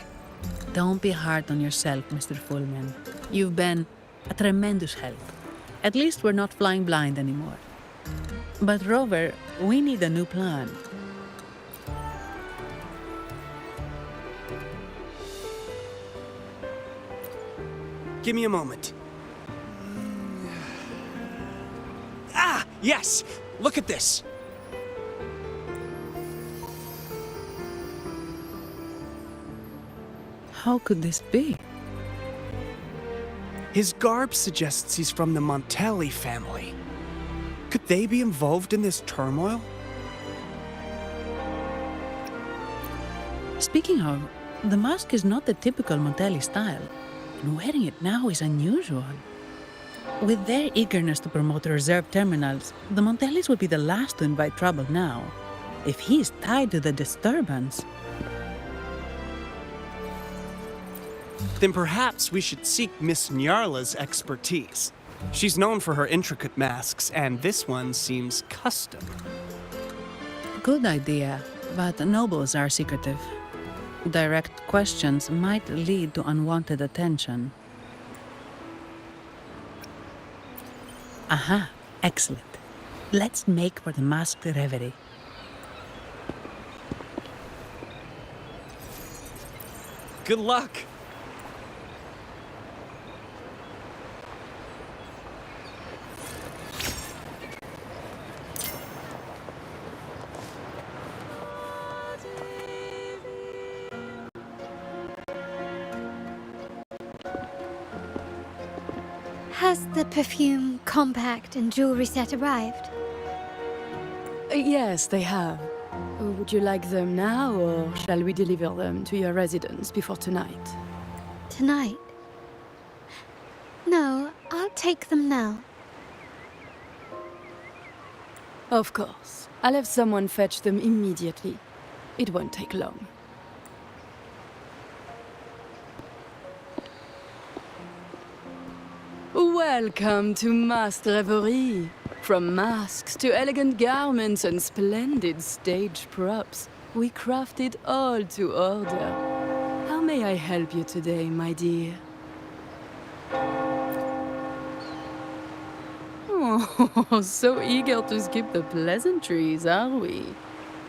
[SPEAKER 14] Don't be hard on yourself, Mr. Fulmin. You've been a tremendous help. At least we're not flying blind anymore. But Rover, we need a new plan.
[SPEAKER 18] Give me a moment. Ah, yes! Look at this!
[SPEAKER 14] How could this be?
[SPEAKER 18] His garb suggests he's from the Montelli family. Could they be involved in this turmoil?
[SPEAKER 14] Speaking of, the mask is not the typical Montelli style, and wearing it now is unusual. With their eagerness to promote reserve terminals, the Montellis would be the last to invite trouble now. If he is tied to the disturbance...
[SPEAKER 18] Then perhaps we should seek Miss Nyarla's expertise. She's known for her intricate masks, and this one seems custom.
[SPEAKER 14] Good idea, but nobles are secretive. Direct questions might lead to unwanted attention. Aha, excellent. Let's make for the masked reverie.
[SPEAKER 18] Good luck!
[SPEAKER 3] Has the perfume, compact, and jewelry set arrived?
[SPEAKER 19] Yes, they have. Would you like them now, or shall we deliver them to your residence before tonight?
[SPEAKER 3] Tonight? No, I'll take them now.
[SPEAKER 19] Of course. I'll have someone fetch them immediately. It won't take long. Welcome to Masked Reverie. From masks to elegant garments and splendid stage props, we craft it all to order. How may I help you today, my dear? Oh, so eager to skip the pleasantries, are we?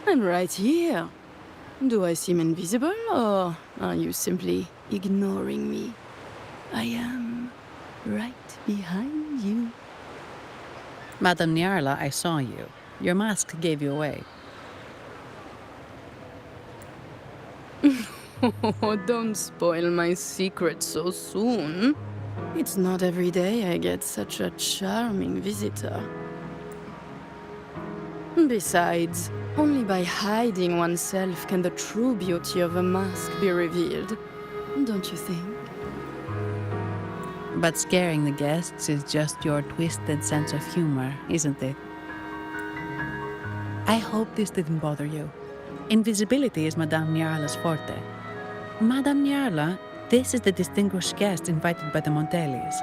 [SPEAKER 19] I'm right here. Do I seem invisible, or are you simply ignoring me? I am right behind you.
[SPEAKER 14] Madame Nyarla, I saw you. Your mask gave you away.
[SPEAKER 19] Oh, don't spoil my secret so soon. It's not every day I get such a charming visitor. Besides, only by hiding oneself can the true beauty of a mask be revealed. Don't you think?
[SPEAKER 14] But scaring the guests is just your twisted sense of humor, isn't it? I hope this didn't bother you. Invisibility is Madame Nyarla's forte. Madame Nyarla, this is the distinguished guest invited by the Montellis.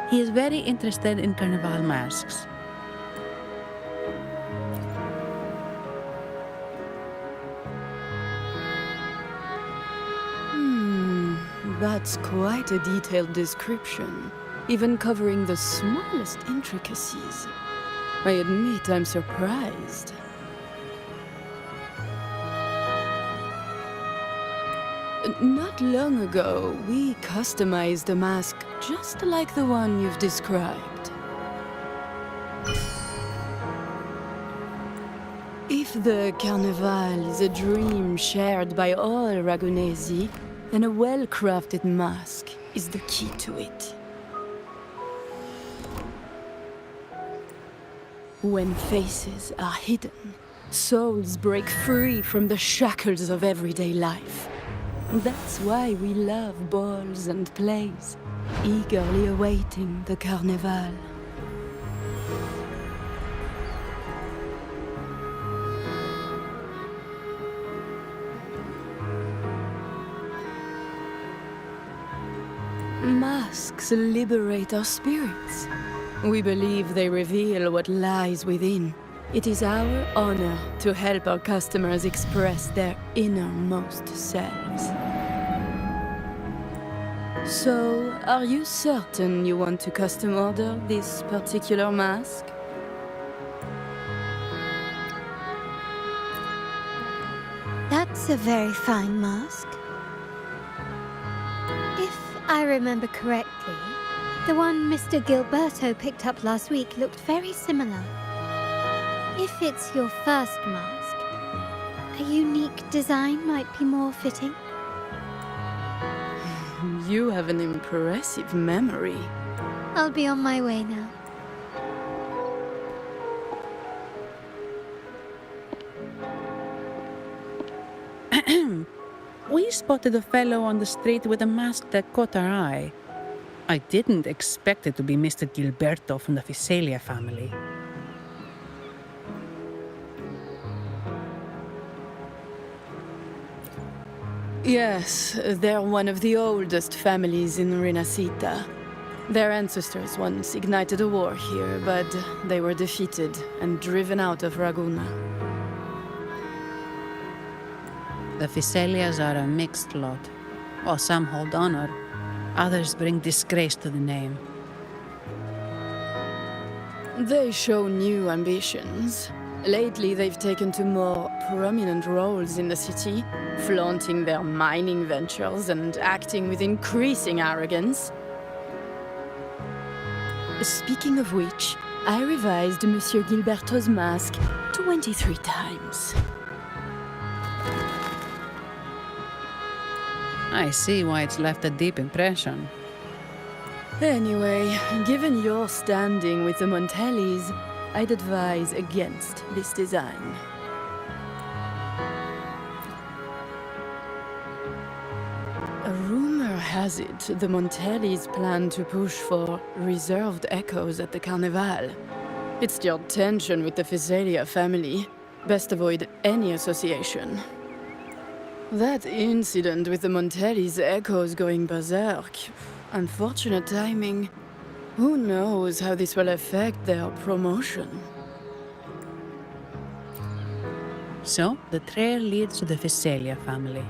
[SPEAKER 14] He is very interested in Carnival masks.
[SPEAKER 19] That's quite a detailed description, even covering the smallest intricacies. I admit I'm surprised. Not long ago, we customized a mask just like the one you've described. If the Carnival is a dream shared by all Ragunesi, then a well-crafted mask is the key to it. When faces are hidden, souls break free from the shackles of everyday life. That's why we love balls and plays, eagerly awaiting the Carnival. Masks liberate our spirits. We believe they reveal what lies within. It is our honor to help our customers express their innermost selves. So, are you certain you want to custom order this particular mask?
[SPEAKER 3] That's a very fine mask. If I remember correctly, The one Mr. Gilberto picked up last week looked very similar. If it's your first mask, a unique design might be more fitting.
[SPEAKER 19] You have an impressive memory.
[SPEAKER 3] I'll be on my way now.
[SPEAKER 14] We spotted a fellow on the street with a mask that caught our eye. I didn't expect it to be Mr. Gilberto from the Visalia family.
[SPEAKER 19] Yes, they're one of the oldest families in Rinascita. Their ancestors once ignited a war here, but they were defeated and driven out of Raguna.
[SPEAKER 14] The Visalias are a mixed lot. While some hold honor, others bring disgrace to the name.
[SPEAKER 19] They show new ambitions. Lately, they've taken to more prominent roles in the city, flaunting their mining ventures and acting with increasing arrogance. Speaking of which, I revised Monsieur Gilberto's mask 23 times.
[SPEAKER 14] I see why it's left a deep impression.
[SPEAKER 19] Anyway, given your standing with the Montellis, I'd advise against this design. A rumor has it the Montellis plan to push for reserved echoes at the Carnival. It's stirred tension with the Visalia family. Best avoid any association. That incident with the Montellis' echoes going berserk. Unfortunate timing. Who knows how this will affect their promotion?
[SPEAKER 14] So, the trail leads to the Visalia family.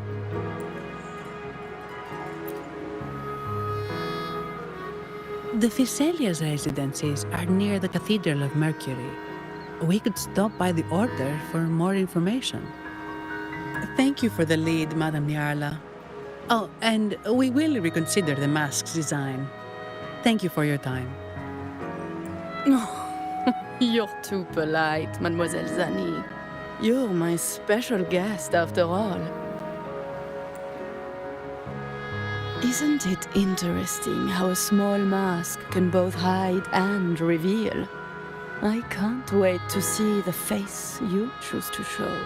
[SPEAKER 14] The Visalia's residences are near the Cathedral of Mercury. We could stop by the order for more information. Thank you for the lead, Madame Niarla. Oh, and we will reconsider the mask's design. Thank you for your time.
[SPEAKER 19] You're too polite, Mademoiselle Zani. You're my special guest, after all. Isn't it interesting how a small mask can both hide and reveal? I can't wait to see the face you choose to show.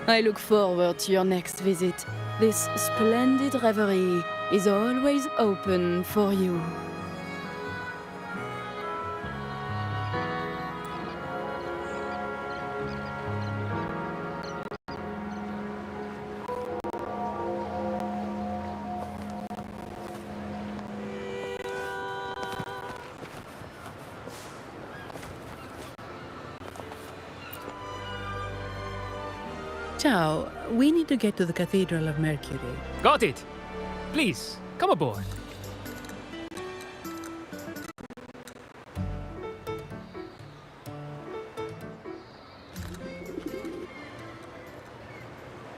[SPEAKER 19] I look forward to your next visit. This splendid reverie is always open for you.
[SPEAKER 14] Ciao, we need to get to the Cathedral of Mercury.
[SPEAKER 10] Got it! Please, come aboard.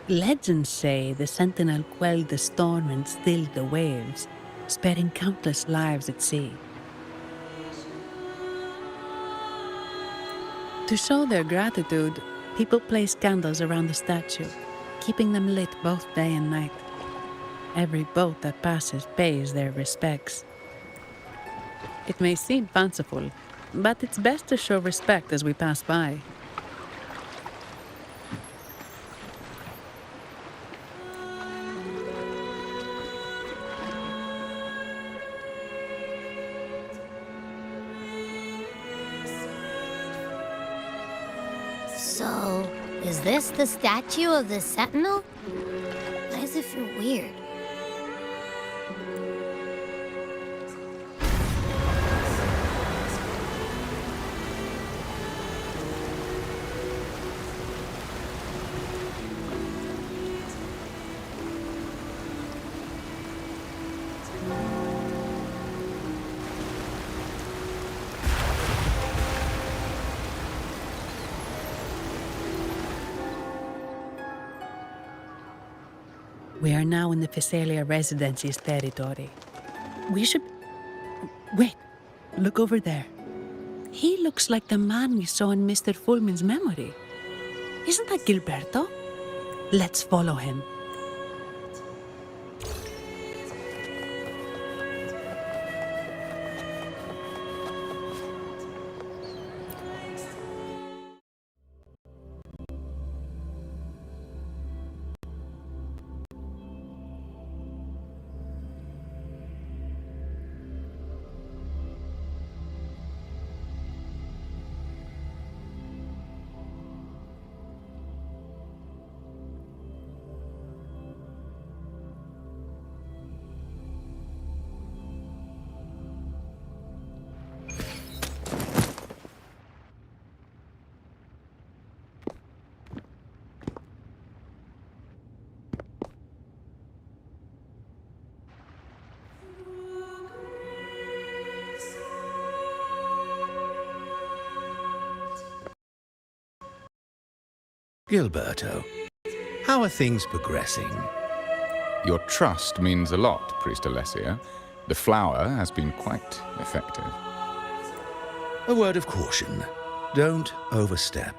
[SPEAKER 14] Legends say the sentinel quelled the storm and stilled the waves, sparing countless lives at sea. To show their gratitude, people place candles around the statue, keeping them lit both day and night. Every boat that passes pays their respects. It may seem fanciful, but it's best to show respect as we pass by.
[SPEAKER 8] So, is this the statue of the Sentinel? Why does it feel weird?
[SPEAKER 14] We are now in the Visalia Residency's territory. We should Wait, look over there. He looks like the man we saw in Mr. Fulmin's memory. Isn't that Gilberto? Let's follow him.
[SPEAKER 20] Gilberto, how are things progressing?
[SPEAKER 21] Your trust means a lot, Priest Alessia. The flower has been quite effective.
[SPEAKER 20] A word of caution. Don't overstep.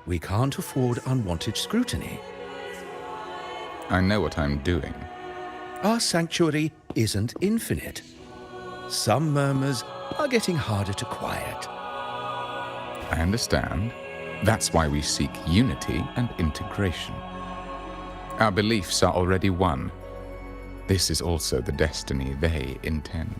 [SPEAKER 20] We can't afford unwanted scrutiny.
[SPEAKER 21] I know what I'm doing.
[SPEAKER 20] Our sanctuary isn't infinite. Some murmurs are getting harder to quiet.
[SPEAKER 21] I understand. That's why we seek unity and integration. Our beliefs are already one. This is also the destiny they intend.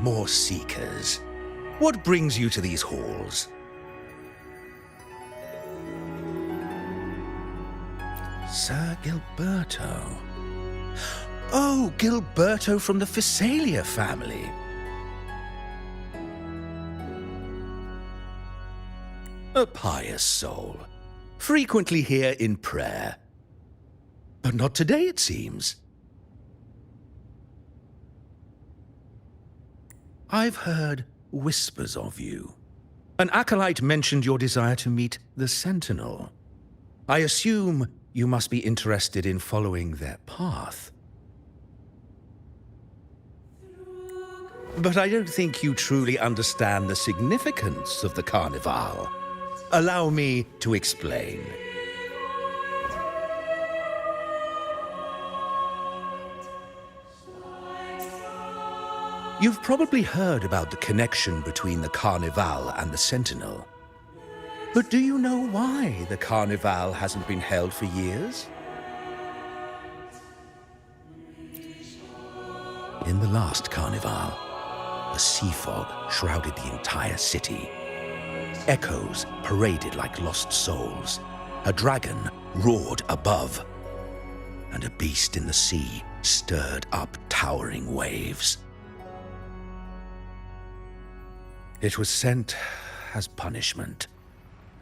[SPEAKER 20] More seekers. What brings you to these halls? Sir Gilberto. Oh, Gilberto from the Physalia family. A pious soul. Frequently here in prayer. But not today, it seems. I've heard whispers of you. An acolyte mentioned your desire to meet the Sentinel. I assume you must be interested in following their path. But I don't think you truly understand the significance of the Carnival. Allow me to explain. You've probably heard about the connection between the Carnival and the Sentinel. But do you know why the Carnival hasn't been held for years? In the last Carnival, a sea fog shrouded the entire city. Echoes paraded like lost souls. A dragon roared above. And a beast in the sea stirred up towering waves. It was sent as punishment,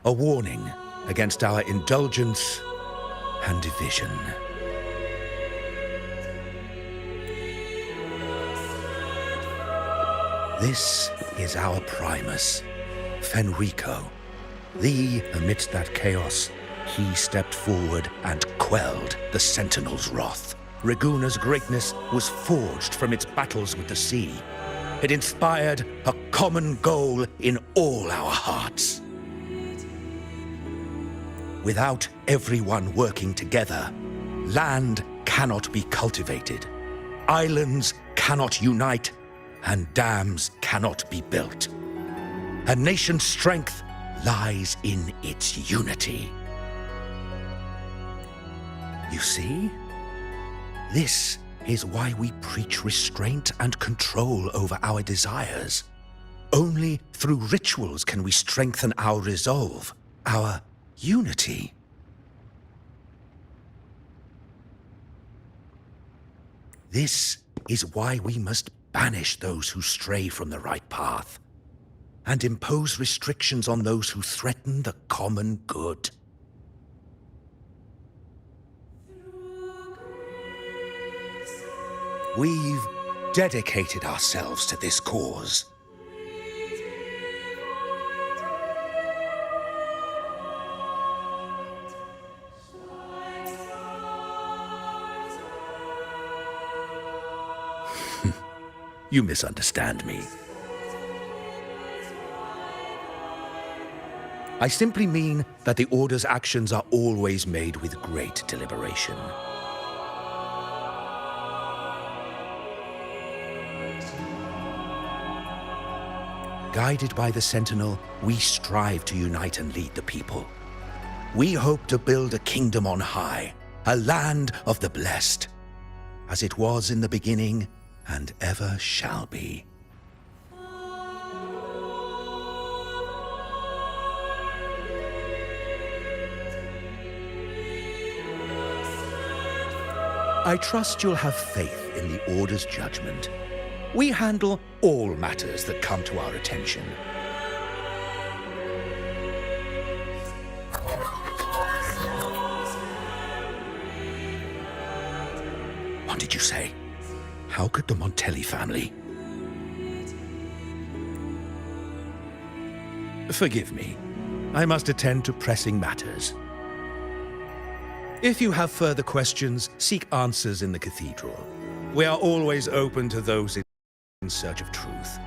[SPEAKER 20] a warning against our indulgence and division. This is our Primus, Fenrico. Amidst that chaos, he stepped forward and quelled the Sentinel's wrath. Raguna's greatness was forged from its battles with the sea. It inspired a common goal in all our hearts. Without everyone working together, land cannot be cultivated, islands cannot unite, and dams cannot be built. A nation's strength lies in its unity. You see? This is why we preach restraint and control over our desires. Only through rituals can we strengthen our resolve, our unity. This is why we must banish those who stray from the right path, and impose restrictions on those who threaten the common good. We've dedicated ourselves to this cause. You misunderstand me. I simply mean that the Order's actions are always made with great deliberation. Guided by the Sentinel, we strive to unite and lead the people. We hope to build a kingdom on high, a land of the blessed, as it was in the beginning and ever shall be. I trust you'll have faith in the Order's judgment. We handle all matters that come to our attention. What did you say? How could the Montelli family? Forgive me. I must attend to pressing matters. If you have further questions, seek answers in the cathedral. We are always open to those in search of truth.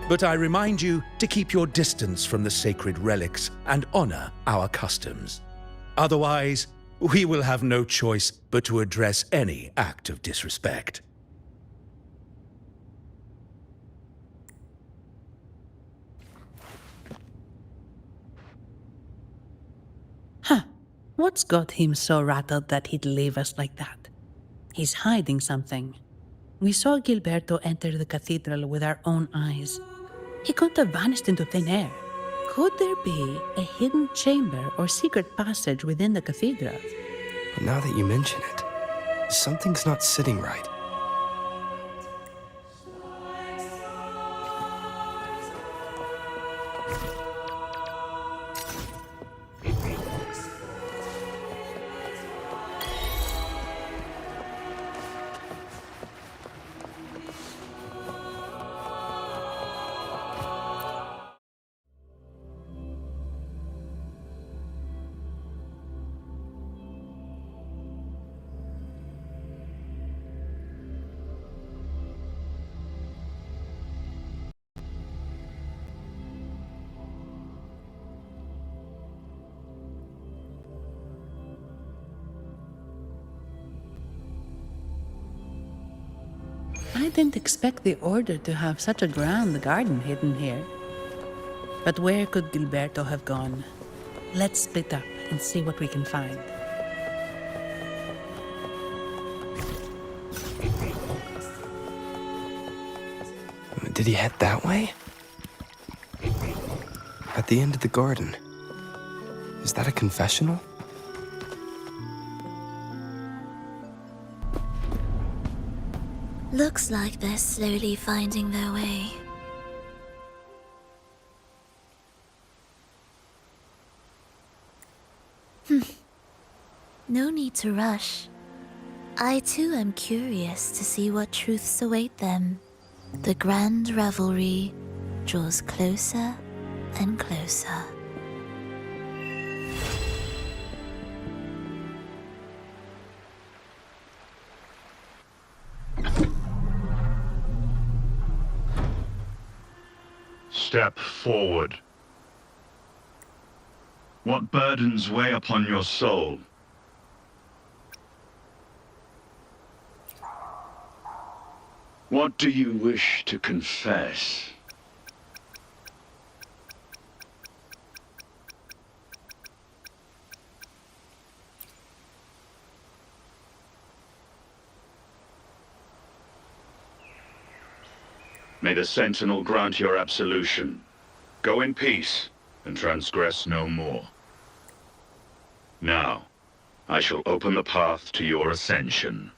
[SPEAKER 20] But I remind you to keep your distance from the sacred relics and honor our customs. Otherwise, we will have no choice but to address any act of disrespect.
[SPEAKER 14] What's got him so rattled that he'd leave us like that? He's hiding something. We saw Gilberto enter the cathedral with our own eyes. He couldn't have vanished into thin air. Could there be a hidden chamber or secret passage within the cathedral?
[SPEAKER 4] Now that you mention it, something's not sitting right.
[SPEAKER 14] I didn't expect the Order to have such a grand garden hidden here. But where could Gilberto have gone? Let's split up and see what we can find.
[SPEAKER 4] Did he head that way? At the end of the garden. Is that a confessional?
[SPEAKER 17] Looks like they're slowly finding their way. No need to rush. I too am curious to see what truths await them. The grand revelry draws closer and closer.
[SPEAKER 22] Step forward. What burdens weigh upon your soul? What do you wish to confess? May the Sentinel grant your absolution. Go in peace, and transgress no more. Now, I shall open the path to your ascension.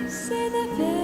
[SPEAKER 1] Say the